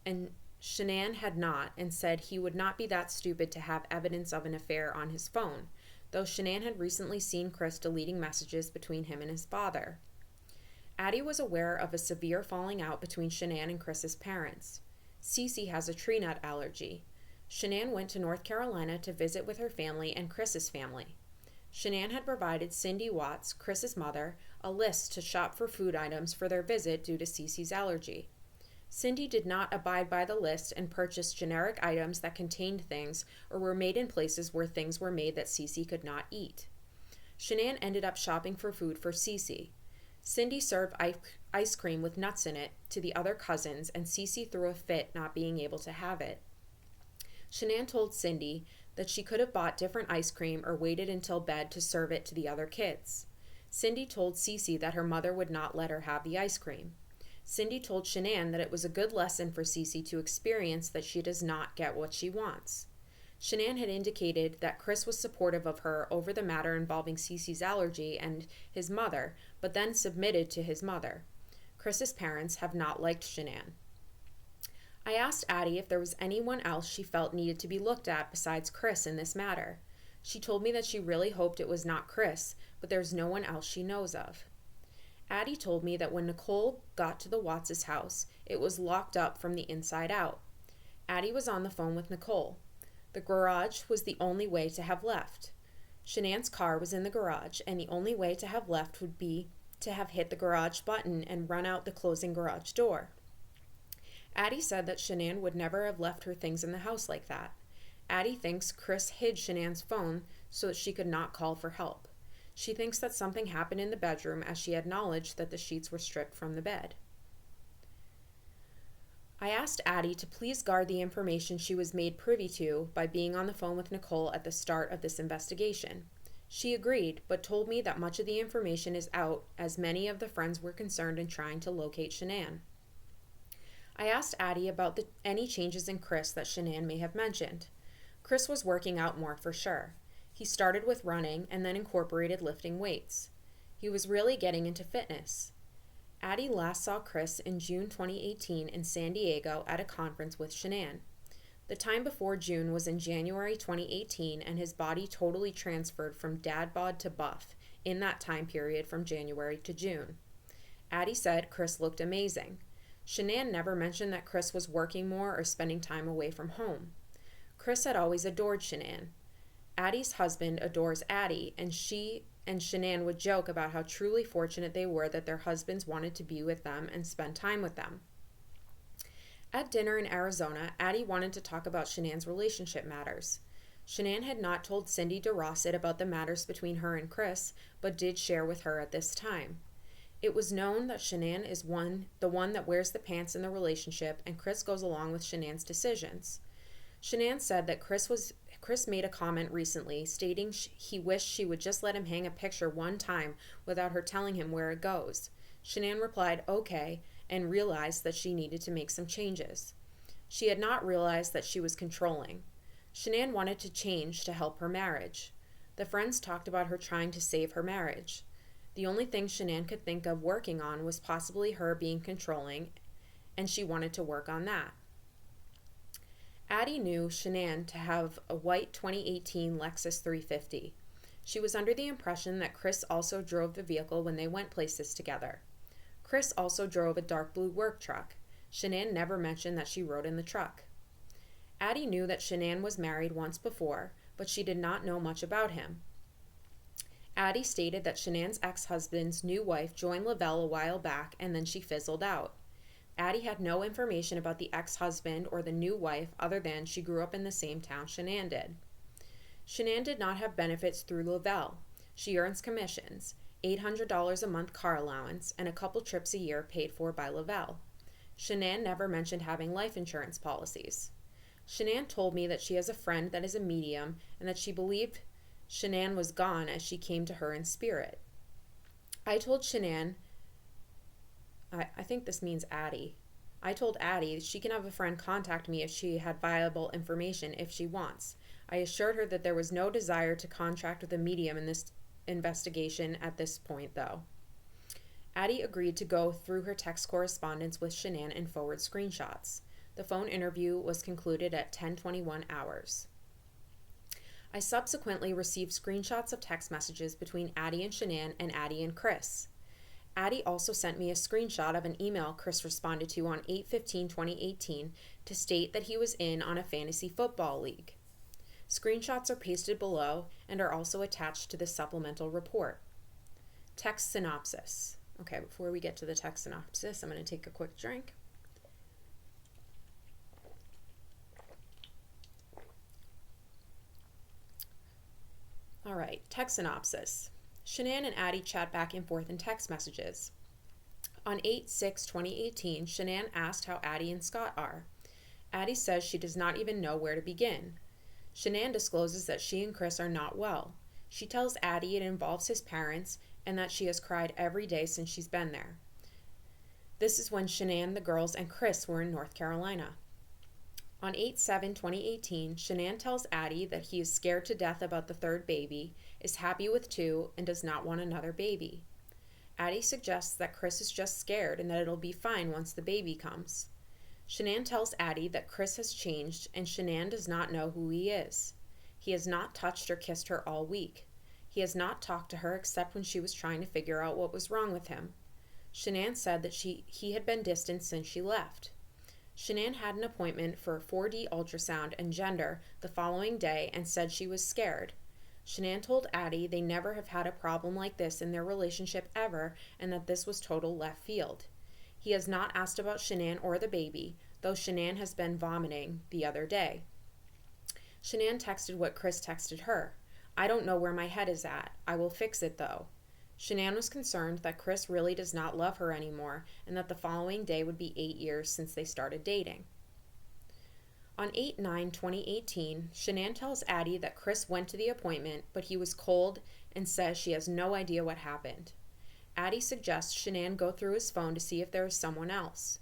and Shanann had not, and said he would not be that stupid to have evidence of an affair on his phone, though Shanann had recently seen Chris deleting messages between him and his father. Addie was aware of a severe falling out between Shanann and Chris's parents. Cece has a tree nut allergy. Shanann went to North Carolina to visit with her family and Chris's family. Shanann had provided Cindy Watts, Chris's mother, a list to shop for food items for their visit due to Cece's allergy. Cindy did not abide by the list and purchased generic items that contained things or were made in places where things were made that Cece could not eat. Shanann ended up shopping for food for Cece. Cindy served ice cream with nuts in it to the other cousins, and Cece threw a fit not being able to have it. Shanann told Cindy that she could have bought different ice cream or waited until bed to serve it to the other kids. Cindy told Cece that her mother would not let her have the ice cream. Cindy told Shanann that it was a good lesson for Cece to experience that she does not get what she wants. Shanann had indicated that Chris was supportive of her over the matter involving Cece's allergy and his mother, but then submitted to his mother. Chris's parents have not liked Shanann. I asked Addie if there was anyone else she felt needed to be looked at besides Chris in this matter. She told me that she really hoped it was not Chris, but there's no one else she knows of. Addie told me that when Nicole got to the Watts' house, it was locked up from the inside out. Addie was on the phone with Nicole. The garage was the only way to have left. Shanann's car was in the garage, and the only way to have left would be to have hit the garage button and run out the closing garage door. Addie said that Shanann would never have left her things in the house like that. Addie thinks Chris hid Shanann's phone so that she could not call for help. She thinks that something happened in the bedroom as she had knowledge that the sheets were stripped from the bed. I asked Addie to please guard the information she was made privy to by being on the phone with Nicole at the start of this investigation. She agreed, but told me that much of the information is out as many of the friends were concerned in trying to locate Shanann. I asked Addie about any changes in Chris that Shanann may have mentioned. Chris was working out more for sure. He started with running and then incorporated lifting weights. He was really getting into fitness. Addie last saw Chris in June 2018 in San Diego at a conference with Shanann. The time before June was in January 2018, and his body totally transferred from dad bod to buff in that time period from January to June. Addie said Chris looked amazing. Shanann never mentioned that Chris was working more or spending time away from home. Chris had always adored Shanann. Addie's husband adores Addie, and she and Shanann would joke about how truly fortunate they were that their husbands wanted to be with them and spend time with them. At dinner in Arizona, Addie wanted to talk about Shanann's relationship matters. Shanann had not told Cindy DeRosset about the matters between her and Chris, but did share with her at this time. It was known that Shanann is the one that wears the pants in the relationship, and Chris goes along with Shanann's decisions. Shanann said that Chris made a comment recently stating he wished she would just let him hang a picture one time without her telling him where it goes. Shanann replied, okay, and realized that she needed to make some changes. She had not realized that she was controlling. Shanann wanted to change to help her marriage. The friends talked about her trying to save her marriage. The only thing Shanann could think of working on was possibly her being controlling, and she wanted to work on that. Addie knew Shanann to have a white 2018 Lexus 350. She was under the impression that Chris also drove the vehicle when they went places together. Chris also drove a dark blue work truck. Shanann never mentioned that she rode in the truck. Addie knew that Shanann was married once before, but she did not know much about him. Addie stated that Shanann's ex-husband's new wife joined Lavelle a while back, and then she fizzled out. Addie had no information about the ex-husband or the new wife other than she grew up in the same town Shanann did. Shanann did not have benefits through Lavelle. She earns commissions, $800 a month car allowance, and a couple trips a year paid for by Lavelle. Shanann never mentioned having life insurance policies. Shanann told me that she has a friend that is a medium and that she believed Shanann was gone as she came to her in spirit. I told Shanann, I think this means Addie. I told Addie she can have a friend contact me if she had viable information if she wants. I assured her that there was no desire to contract with a medium in this investigation at this point, though. Addie agreed to go through her text correspondence with Shanann and forward screenshots. The phone interview was concluded at 10:21 hours. I subsequently received screenshots of text messages between Addie and Shanann and Addie and Chris. Addie also sent me a screenshot of an email Chris responded to on 8/15/2018 to state that he was in on a fantasy football league. Screenshots are pasted below and are also attached to the supplemental report. Text synopsis. Okay, before we get to the text synopsis, I'm going to take a quick drink. All right, text synopsis. Shanann and Addie chat back and forth in text messages. On 8/6/2018, Shanann asked how Addie and Scott are. Addie says she does not even know where to begin. Shanann discloses that she and Chris are not well. She tells Addie it involves his parents and that she has cried every day since she's been there. This is when Shanann, the girls, and Chris were in North Carolina. On 8/7/2018, Shanann tells Addie that he is scared to death about the third baby, is happy with 2, and does not want another baby. Addie suggests that Chris is just scared and that it'll be fine once the baby comes. Shanann tells Addie that Chris has changed and Shanann does not know who he is. He has not touched or kissed her all week. He has not talked to her except when she was trying to figure out what was wrong with him. Shanann said that he had been distant since she left. Shanann had an appointment for a 4D ultrasound and gender the following day and said she was scared. Shanann told Addie they never have had a problem like this in their relationship ever and that this was total left field. He has not asked about Shanann or the baby, though Shanann has been vomiting the other day. Shanann texted what Chris texted her. I don't know where my head is at. I will fix it though. Shanann was concerned that Chris really does not love her anymore and that the following day would be 8 years since they started dating. On 8/9/2018, Shanann tells Addie that Chris went to the appointment, but he was cold and says she has no idea what happened. Addie suggests Shanann go through his phone to see if there is someone else.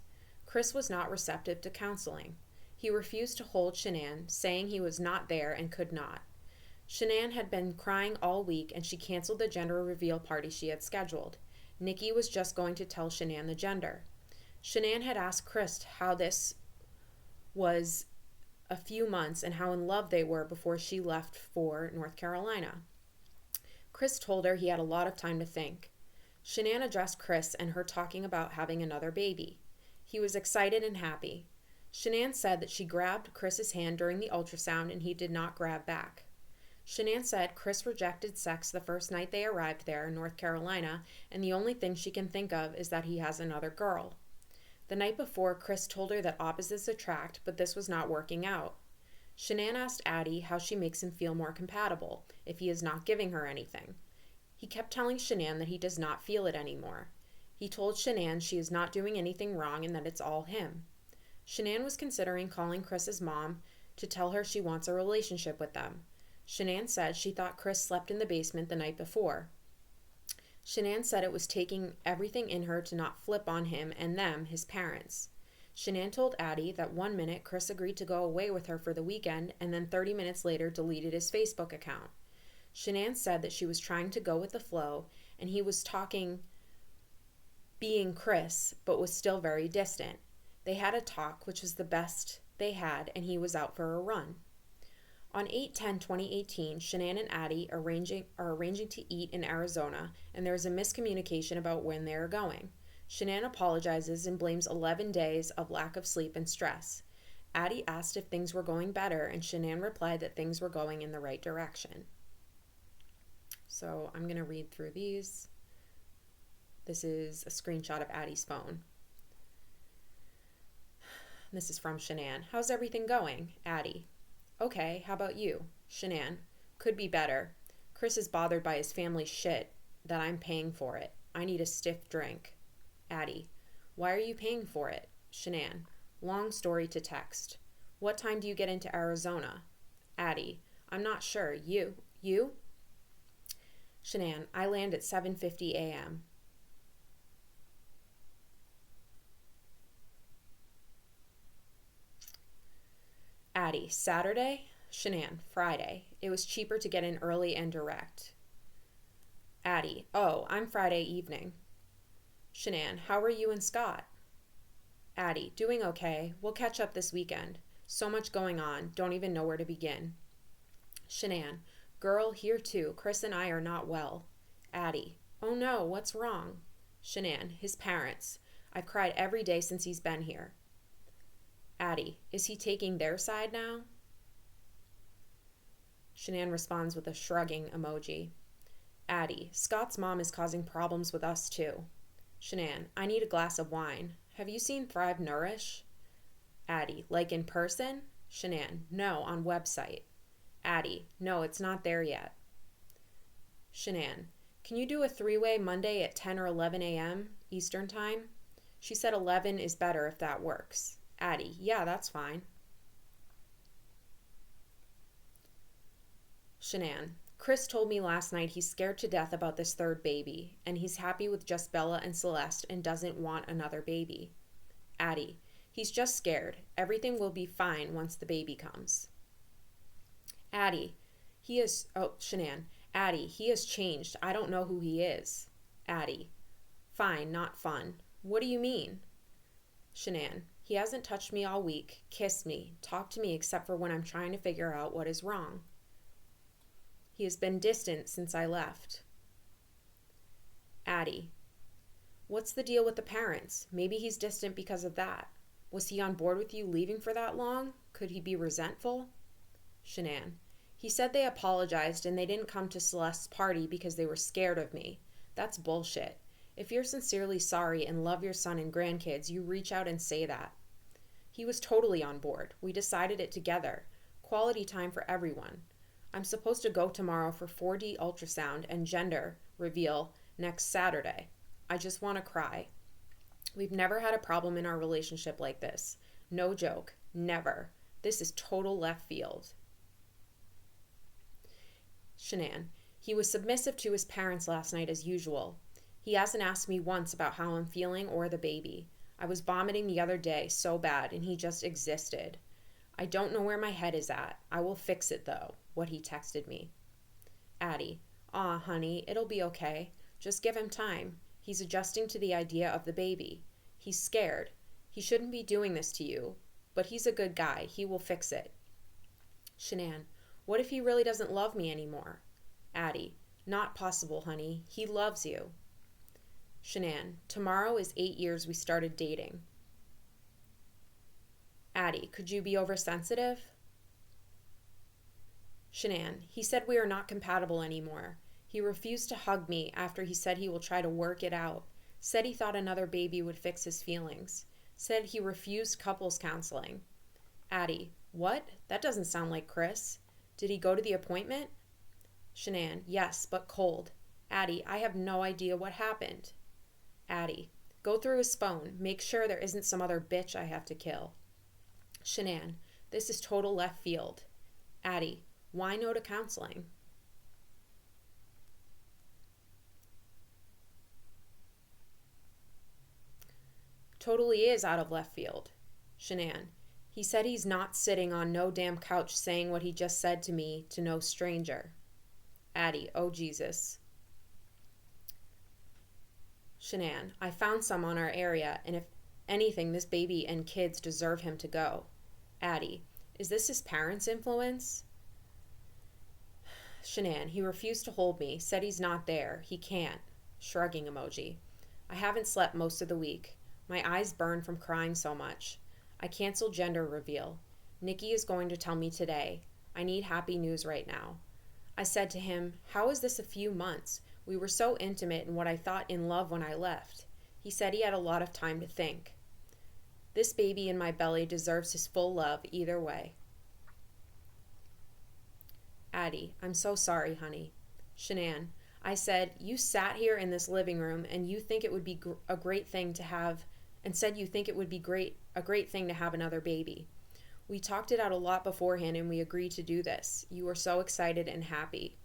Chris was not receptive to counseling. He refused to hold Shanann, saying he was not there and could not. Shanann had been crying all week and she canceled the gender reveal party she had scheduled. Nikki was just going to tell Shanann the gender. Shanann had asked Chris how this was a few months and how in love they were before she left for North Carolina. Chris told her he had a lot of time to think. Shanann addressed Chris and her talking about having another baby. He was excited and happy. Shanann said that she grabbed Chris's hand during the ultrasound and he did not grab back. Shanann said Chris rejected sex the first night they arrived there in North Carolina, and the only thing she can think of is that he has another girl. The night before, Chris told her that opposites attract, but this was not working out. Shanann asked Addie how she makes him feel more compatible, if he is not giving her anything. He kept telling Shanann that he does not feel it anymore. He told Shanann she is not doing anything wrong and that it's all him. Shanann was considering calling Chris's mom to tell her she wants a relationship with them. Shanann said she thought Chris slept in the basement the night before. Shanann said it was taking everything in her to not flip on him and them, his parents. Shanann told Addie that 1 minute Chris agreed to go away with her for the weekend and then 30 minutes later deleted his Facebook account. Shanann said that she was trying to go with the flow and he was talking being Chris but was still very distant. They had a talk, which was the best they had, and he was out for a run. On 8/10/2018, Shanann and Addie are arranging to eat in Arizona, and there is a miscommunication about when they are going. Shanann apologizes and blames 11 days of lack of sleep and stress. Addie asked if things were going better, and Shanann replied that things were going in the right direction. So I'm going to read through these. This is a screenshot of Addie's phone. This is from Shanann. How's everything going? Addie. Okay, how about you? Shanann. Could be better. Chris is bothered by his family's shit, that I'm paying for it. I need a stiff drink. Addie. Why are you paying for it? Shanann. Long story to text. What time do you get into Arizona? Addie. I'm not sure. You? Shanann. I land at 7:50 a.m. Addie. Saturday? Shanann. Friday. It was cheaper to get in early and direct. Addie. Oh, I'm Friday evening. Shanann. How are you and Scott? Addie. Doing okay. We'll catch up this weekend. So much going on. Don't even know where to begin. Shanann. Girl, here too. Chris and I are not well. Addie. Oh no, what's wrong? Shanann. His parents. I've cried every day since he's been here. Addie. Is he taking their side now? Shanann responds with a shrugging emoji. Addie. Scott's mom is causing problems with us too. Shanann. I need a glass of wine. Have you seen Thrive Nourish? Addie. Like in person? Shanann. No, on website. Addie. No, it's not there yet. Shanann. Can you do a three-way Monday at 10 or 11 a.m. Eastern Time? She said 11 is better if that works. Addie. Yeah, that's fine. Shanann. Chris told me last night he's scared to death about this third baby, and he's happy with just Bella and Celeste and doesn't want another baby. Addie. He's just scared. Everything will be fine once the baby comes. Addie. Shanann. Addie. He has changed. I don't know who he is. Addie. Fine, not fun. What do you mean? Shanann. He hasn't touched me all week, kissed me, talked to me except for when I'm trying to figure out what is wrong. He has been distant since I left. Addie. What's the deal with the parents? Maybe he's distant because of that. Was he on board with you leaving for that long? Could he be resentful? Shanann. He said they apologized and they didn't come to Celeste's party because they were scared of me. That's bullshit. If you're sincerely sorry and love your son and grandkids, you reach out and say that. He was totally on board. We decided it together. Quality time for everyone. I'm supposed to go tomorrow for 4D ultrasound and gender reveal next Saturday. I just want to cry. We've never had a problem in our relationship like this. No joke. Never. This is total left field. Shanann. He was submissive to his parents last night as usual. He hasn't asked me once about how I'm feeling or the baby. I was vomiting the other day so bad and he just existed. I don't know where my head is at. I will fix it though, what he texted me. Addie. Aw, honey, it'll be okay. Just give him time. He's adjusting to the idea of the baby. He's scared. He shouldn't be doing this to you, but he's a good guy. He will fix it. Shanann. What if he really doesn't love me anymore? Addie. Not possible, honey. He loves you. Shanann. Tomorrow is 8 years we started dating. Addie. Could you be oversensitive? Shanann. He said we are not compatible anymore. He refused to hug me after he said he will try to work it out. Said he thought another baby would fix his feelings. Said he refused couples counseling. Addie. What? That doesn't sound like Chris. Did he go to the appointment? Shanann. Yes, but cold. Addie. I have no idea what happened. Addie. Go through his phone. Make sure there isn't some other bitch I have to kill. Shanann. This is total left field. Addie. Why no to counseling? Totally is out of left field. Shanann. He said he's not sitting on no damn couch saying what he just said to me to no stranger. Addie. Oh, Jesus. Shanann. I found some on our area, and if anything, this baby and kids deserve him to go. Addie. Is this his parents' influence? Shanann. He refused to hold me, said he's not there. He can't. Shrugging emoji. I haven't slept most of the week. My eyes burn from crying so much. I canceled gender reveal. Nikki is going to tell me today. I need happy news right now. I said to him, how is this a few months? We were so intimate and what I thought in love when I left. He said he had a lot of time to think. This baby in my belly deserves his full love either way. Addie, I'm so sorry, honey. Shanann, I said, you sat here in this living room and you think it would be a great thing to have, and said you think it would be a great thing to have another baby. We talked it out a lot beforehand and we agreed to do this. You were so excited and happy.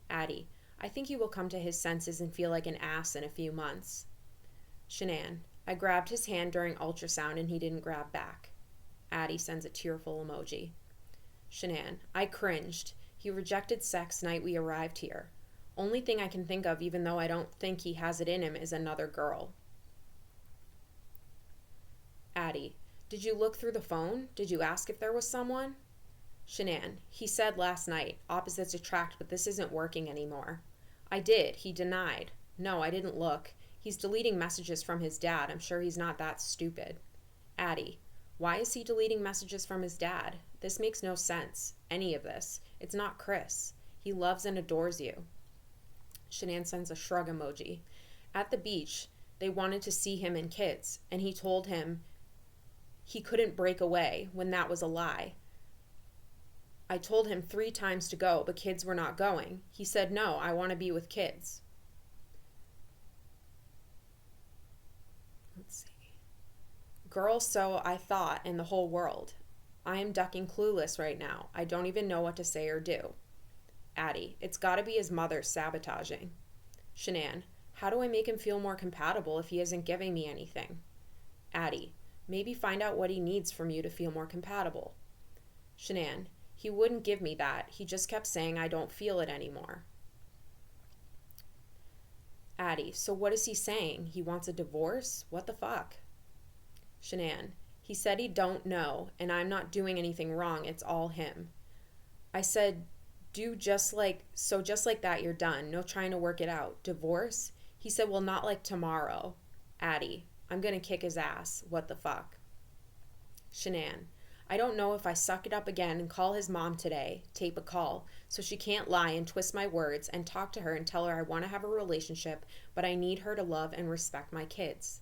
Addie, I think he will come to his senses and feel like an ass in a few months. Shanann, I grabbed his hand during ultrasound and he didn't grab back. Addie sends a tearful emoji. Shanann, I cringed. He rejected sex night we arrived here. Only thing I can think of, even though I don't think he has it in him, is another girl. Addie, did you look through the phone? Did you ask if there was someone? Shanann, he said last night, opposites attract, but this isn't working anymore. I did. He denied. No, I didn't look. He's deleting messages from his dad. I'm sure he's not that stupid. Addie, why is he deleting messages from his dad? This makes no sense. Any of this. It's not Chris. He loves and adores you. Shanann sends a shrug emoji. At the beach, they wanted to see him and kids, and he told him he couldn't break away when that was a lie. I told him 3 times to go, but kids were not going. He said, no, I want to be with kids. Let's see. Girl, so I thought, in the whole world. I am ducking clueless right now. I don't even know what to say or do. Addie, it's gotta be his mother sabotaging. Shanann, how do I make him feel more compatible if he isn't giving me anything? Addie, maybe find out what he needs from you to feel more compatible. Shanann, he wouldn't give me that. He just kept saying I don't feel it anymore. Addie, so what is he saying? He wants a divorce? What the fuck? Shanann, he said he don't know, and I'm not doing anything wrong. It's all him. I said, just like that, you're done. No trying to work it out. Divorce? He said, well, not like tomorrow. Addie, I'm gonna kick his ass. What the fuck? Shanann, I don't know if I suck it up again and call his mom today, tape a call, so she can't lie and twist my words, and talk to her and tell her I want to have a relationship, but I need her to love and respect my kids.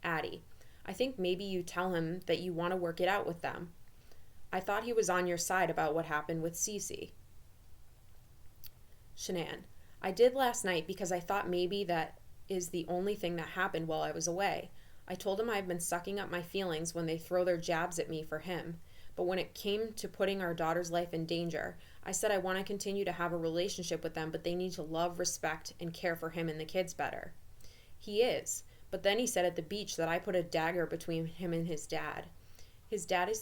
Addie, I think maybe you tell him that you want to work it out with them. I thought he was on your side about what happened with Cece. Shanann, I did last night because I thought maybe that is the only thing that happened while I was away. I told him I've been sucking up my feelings when they throw their jabs at me for him, but when it came to putting our daughter's life in danger, I said I want to continue to have a relationship with them, but they need to love, respect, and care for him and the kids better. He is, but then he said at the beach that I put a dagger between him and his dad. His dad is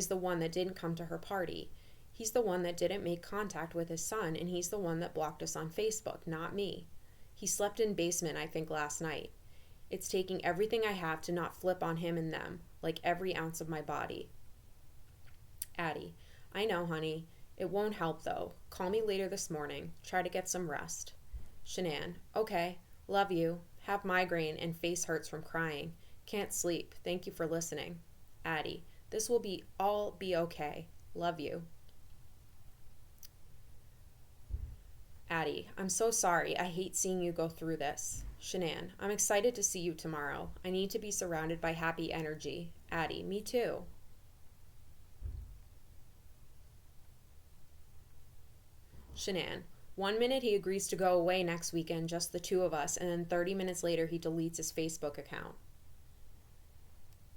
the one that didn't come to her party. He's the one that didn't make contact with his son, and he's the one that blocked us on Facebook, not me. He slept in basement, I think, last night. It's taking everything I have to not flip on him and them, like every ounce of my body. Addie, I know, honey. It won't help, though. Call me later this morning. Try to get some rest. Shanann, okay. Love you. Have migraine and face hurts from crying. Can't sleep. Thank you for listening. Addie, this will all be okay. Love you. Addie, I'm so sorry. I hate seeing you go through this. Shanann, I'm excited to see you tomorrow. I need to be surrounded by happy energy. Addie, me too. Shanann, 1 minute he agrees to go away next weekend, just the 2 of us, and then 30 minutes later he deletes his Facebook account.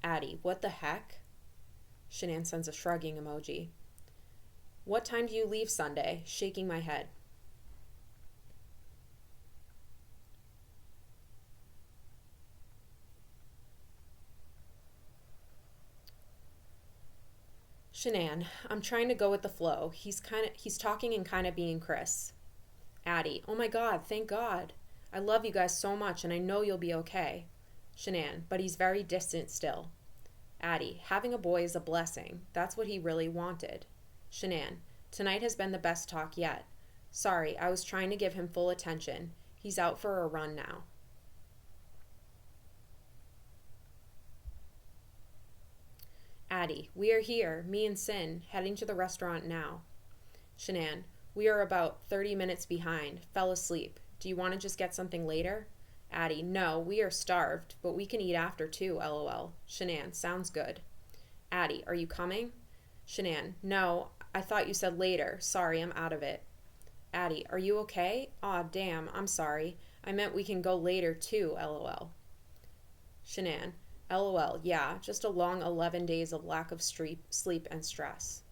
Addie, what the heck? Shanann sends a shrugging emoji. What time do you leave Sunday? Shaking my head. Shanann, I'm trying to go with the flow. He's talking and kind of being Chris. Addie, oh my God, thank God. I love you guys so much and I know you'll be okay. Shanann, but he's very distant still. Addie, having a boy is a blessing. That's what he really wanted. Shanann, tonight has been the best talk yet. Sorry, I was trying to give him full attention. He's out for a run now. Addie, we are here, me and Sin, heading to the restaurant now. Shanann, we are about 30 minutes behind. Fell asleep. Do you want to just get something later? Addie, no, we are starved, but we can eat after too, lol. Shanann, sounds good. Addie, are you coming? Shanann, no, I thought you said later. Sorry, I'm out of it. Addie, are you okay? Aw, damn, I'm sorry. I meant we can go later too, lol. Shanann, lol, yeah, just a long 11 days of lack of sleep and stress.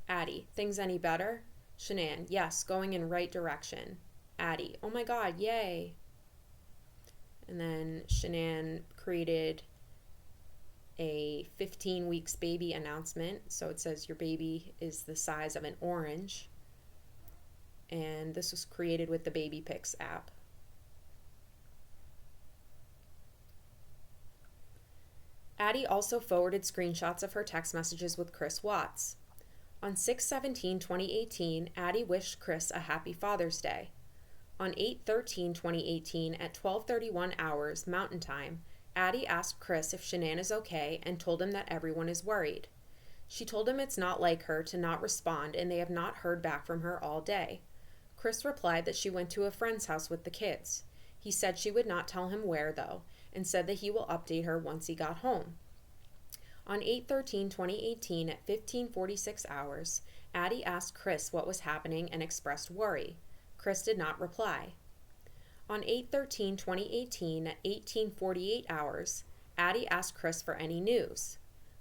Addie, things any better? Shanann, yes, going in right direction. Addie, oh my god, yay. And then Shanann created a 15 weeks baby announcement. So it says your baby is the size of an orange. And this was created with the Baby Pics app. Addie also forwarded screenshots of her text messages with Chris Watts. On 6/17/2018, Addie wished Chris a happy Father's Day. On 8/13/2018 at 12:31 hours Mountain Time, Addie asked Chris if Shanann is okay and told him that everyone is worried. She told him it's not like her to not respond and they have not heard back from her all day. Chris replied that she went to a friend's house with the kids. He said she would not tell him where, though, and said that he will update her once he got home. On 8/13/2018 at 15:46 hours, Addie asked Chris what was happening and expressed worry. Chris did not reply. On 8/13/2018 at 18:48 hours, Addie asked Chris for any news.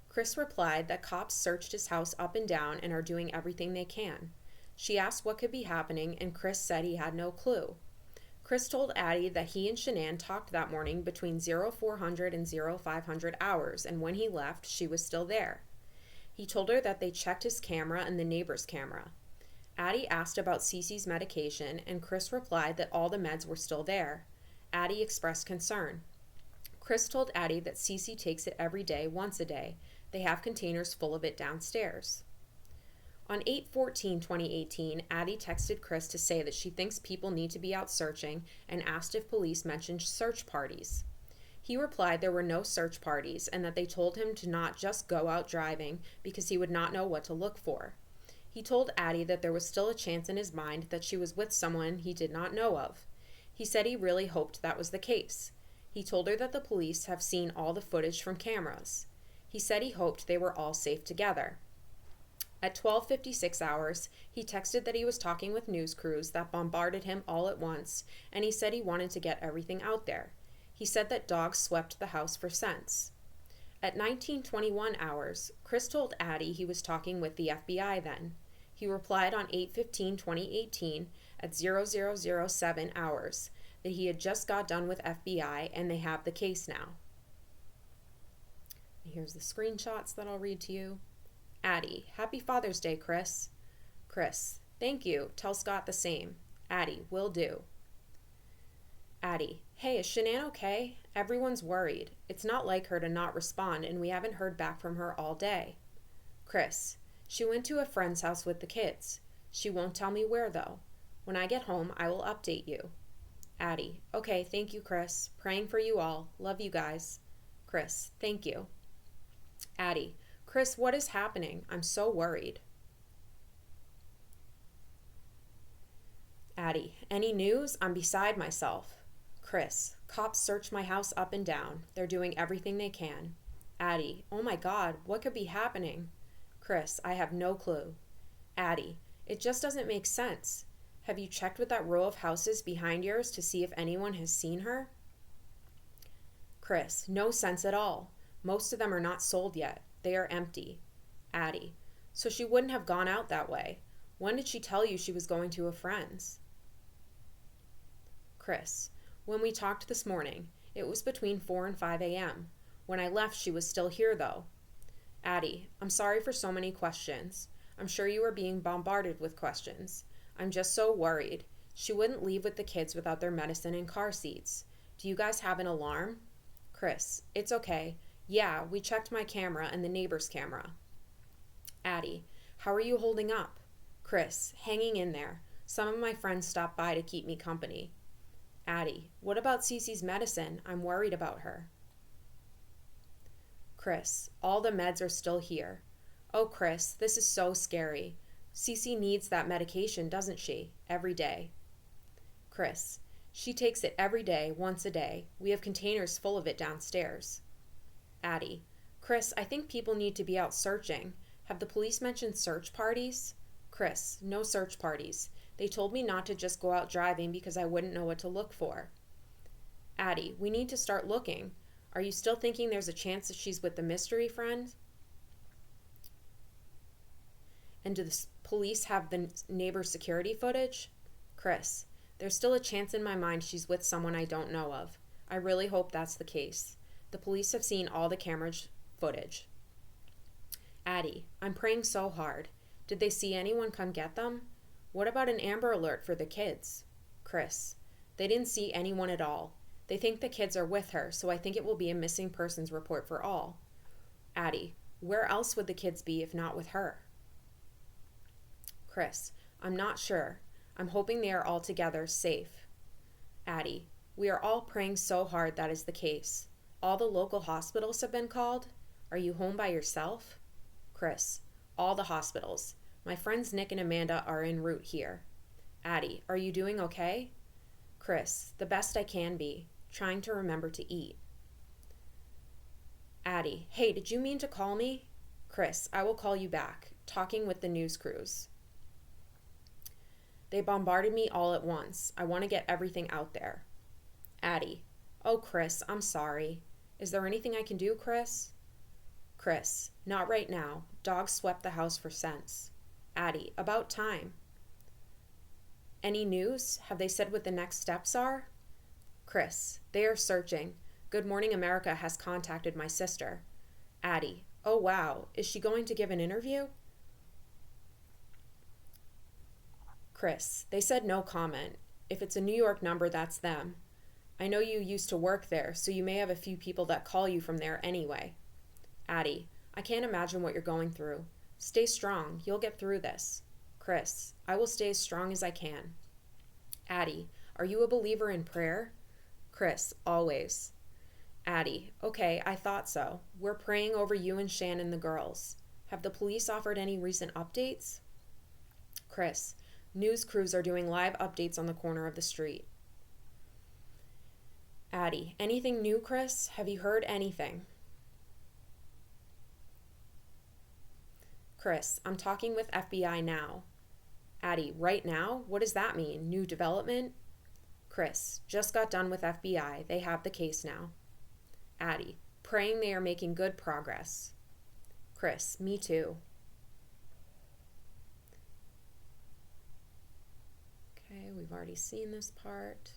Chris replied that cops searched his house up and down and are doing everything they can. She asked what could be happening, and Chris said he had no clue. Chris told Addie that he and Shanann talked that morning between 0400 and 0500 hours, and when he left, she was still there. He told her that they checked his camera and the neighbor's camera. Addie asked about Cece's medication, and Chris replied that all the meds were still there. Addie expressed concern. Chris told Addie that Cece takes it every day, once a day. They have containers full of it downstairs. On 8/14/2018, Addie texted Chris to say that she thinks people need to be out searching and asked if police mentioned search parties. He replied there were no search parties and that they told him to not just go out driving because he would not know what to look for. He told Addie that there was still a chance in his mind that she was with someone he did not know of. He said he really hoped that was the case. He told her that the police have seen all the footage from cameras. He said he hoped they were all safe together. At 12:56 hours, he texted that he was talking with news crews that bombarded him all at once, and he said he wanted to get everything out there. He said that dogs swept the house for scents. At 19:21 hours, Chris told Addie he was talking with the FBI then. He replied on 8/15/2018 at 0007 hours that he had just got done with FBI and they have the case now. Here's the screenshots that I'll read to you. Addie, happy Father's Day, Chris. Chris, thank you. Tell Scott the same. Addie, will do. Addie, hey, is Shanann okay? Everyone's worried. It's not like her to not respond, and we haven't heard back from her all day. Chris, she went to a friend's house with the kids. She won't tell me where, though. When I get home, I will update you. Addie, okay, thank you, Chris. Praying for you all. Love you guys. Chris, thank you. Addie, Chris, what is happening? I'm so worried. Addie, any news? I'm beside myself. Chris, cops searched my house up and down. They're doing everything they can. Addie, oh my God, what could be happening? Chris, I have no clue. Addie, it just doesn't make sense. Have you checked with that row of houses behind yours to see if anyone has seen her? Chris, no sense at all. Most of them are not sold yet. They are empty. Addie, so she wouldn't have gone out that way. When did she tell you she was going to a friend's? Chris, when we talked this morning, it was between 4 and 5 a.m. When I left, she was still here, though. Addie, I'm sorry for so many questions. I'm sure you are being bombarded with questions. I'm just so worried. She wouldn't leave with the kids without their medicine and car seats. Do you guys have an alarm? Chris, it's okay. Yeah, we checked my camera and the neighbor's camera. Addie, how are you holding up? Chris, hanging in there. Some of my friends stopped by to keep me company. Addie, what about Cece's medicine? I'm worried about her. Chris, all the meds are still here. Oh, Chris, this is so scary. Cece needs that medication, doesn't she? Every day. Chris, she takes it every day, once a day. We have containers full of it downstairs. Addie, Chris, I think people need to be out searching. Have the police mentioned search parties? Chris, no search parties. They told me not to just go out driving because I wouldn't know what to look for. Addie, we need to start looking. Are you still thinking there's a chance that she's with the mystery friend? And do the police have the neighbor's security footage? Chris, there's still a chance in my mind she's with someone I don't know of. I really hope that's the case. The police have seen all the camera footage. Addie, I'm praying so hard. Did they see anyone come get them? What about an Amber Alert for the kids? Chris, they didn't see anyone at all. They think the kids are with her, so I think it will be a missing persons report for all. Addie, where else would the kids be if not with her? Chris, I'm not sure. I'm hoping they are all together, safe. Addie, we are all praying so hard that is the case. All the local hospitals have been called. Are you home by yourself? Chris, all the hospitals. My friends Nick and Amanda are en route here. Addie, are you doing okay? Chris, the best I can be. Trying to remember to eat. Addie, hey, did you mean to call me? Chris, I will call you back. Talking with the news crews. They bombarded me all at once. I want to get everything out there. Addie, oh, Chris, I'm sorry. Is there anything I can do, Chris? Chris, not right now. Dogs swept the house for scents. Addie, about time. Any news? Have they said what the next steps are? Chris, they are searching. Good Morning America has contacted my sister. Addie, oh wow, is she going to give an interview? Chris, they said no comment. If it's a New York number, that's them. I know you used to work there, so you may have a few people that call you from there anyway. Addie, I can't imagine what you're going through. Stay strong. You'll get through this. Chris, I will stay as strong as I can. Addie, are you a believer in prayer? Chris, always. Addie, okay, I thought so. We're praying over you and Shan and the girls. Have the police offered any recent updates? Chris, news crews are doing live updates on the corner of the street. Addie, anything new, Chris? Have you heard anything? Chris, I'm talking with FBI now. Addie, right now? What does that mean? New development? Chris, just got done with FBI. They have the case now. Addie, praying they are making good progress. Chris, me too. Okay, we've already seen this part.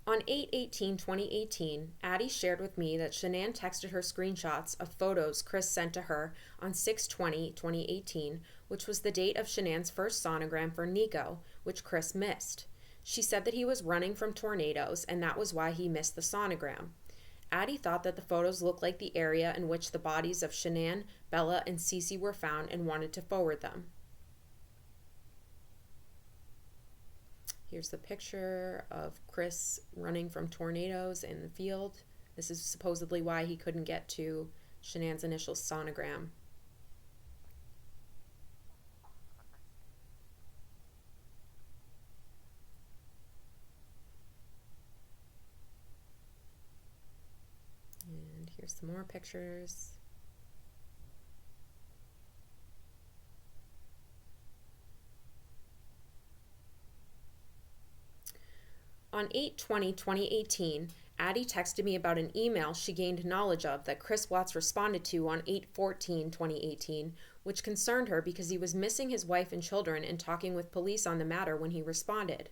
On 8/18/2018, Addie shared with me that Shanann texted her screenshots of photos Chris sent to her on 6/20/2018, which was the date of Shanann's first sonogram for Nico, which Chris missed. She said that he was running from tornadoes, and that was why he missed the sonogram. Addie thought that the photos looked like the area in which the bodies of Shanann, Bella, and Cece were found and wanted to forward them. Here's the picture of Chris running from tornadoes in the field. This is supposedly why he couldn't get to Shanann's initial sonogram. And here's some more pictures. On 8/20/2018, Addie texted me about an email she gained knowledge of that Chris Watts responded to on 8/14/2018, which concerned her because he was missing his wife and children and talking with police on the matter when he responded.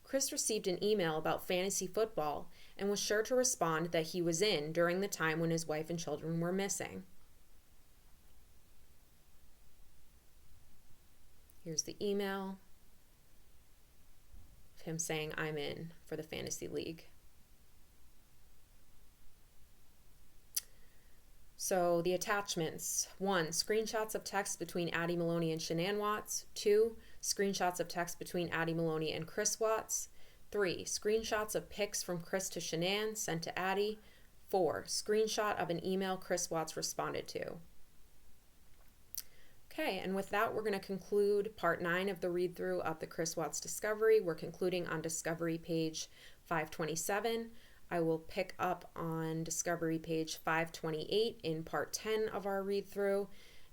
Chris received an email about fantasy football and was sure to respond that he was in during the time when his wife and children were missing. Here's the email. Him saying I'm in for the fantasy league. So the attachments: 1. Screenshots of text between Addie Maloney and Shanann Watts. 2. Screenshots of text between Addie Maloney and Chris Watts. 3. Screenshots of pics from Chris to Shanann sent to Addie. 4. Screenshot of an email Chris Watts responded to. Okay. Okay, and with that, we're going to conclude part 9 of the read-through of the Chris Watts Discovery. We're concluding on Discovery page 527. I will pick up on Discovery page 528 in part 10 of our read-through,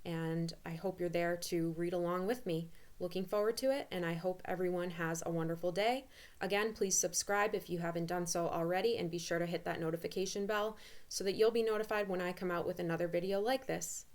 and I hope you're there to read along with me. Looking forward to it, and I hope everyone has a wonderful day. Again, please subscribe if you haven't done so already, and be sure to hit that notification bell so that you'll be notified when I come out with another video like this.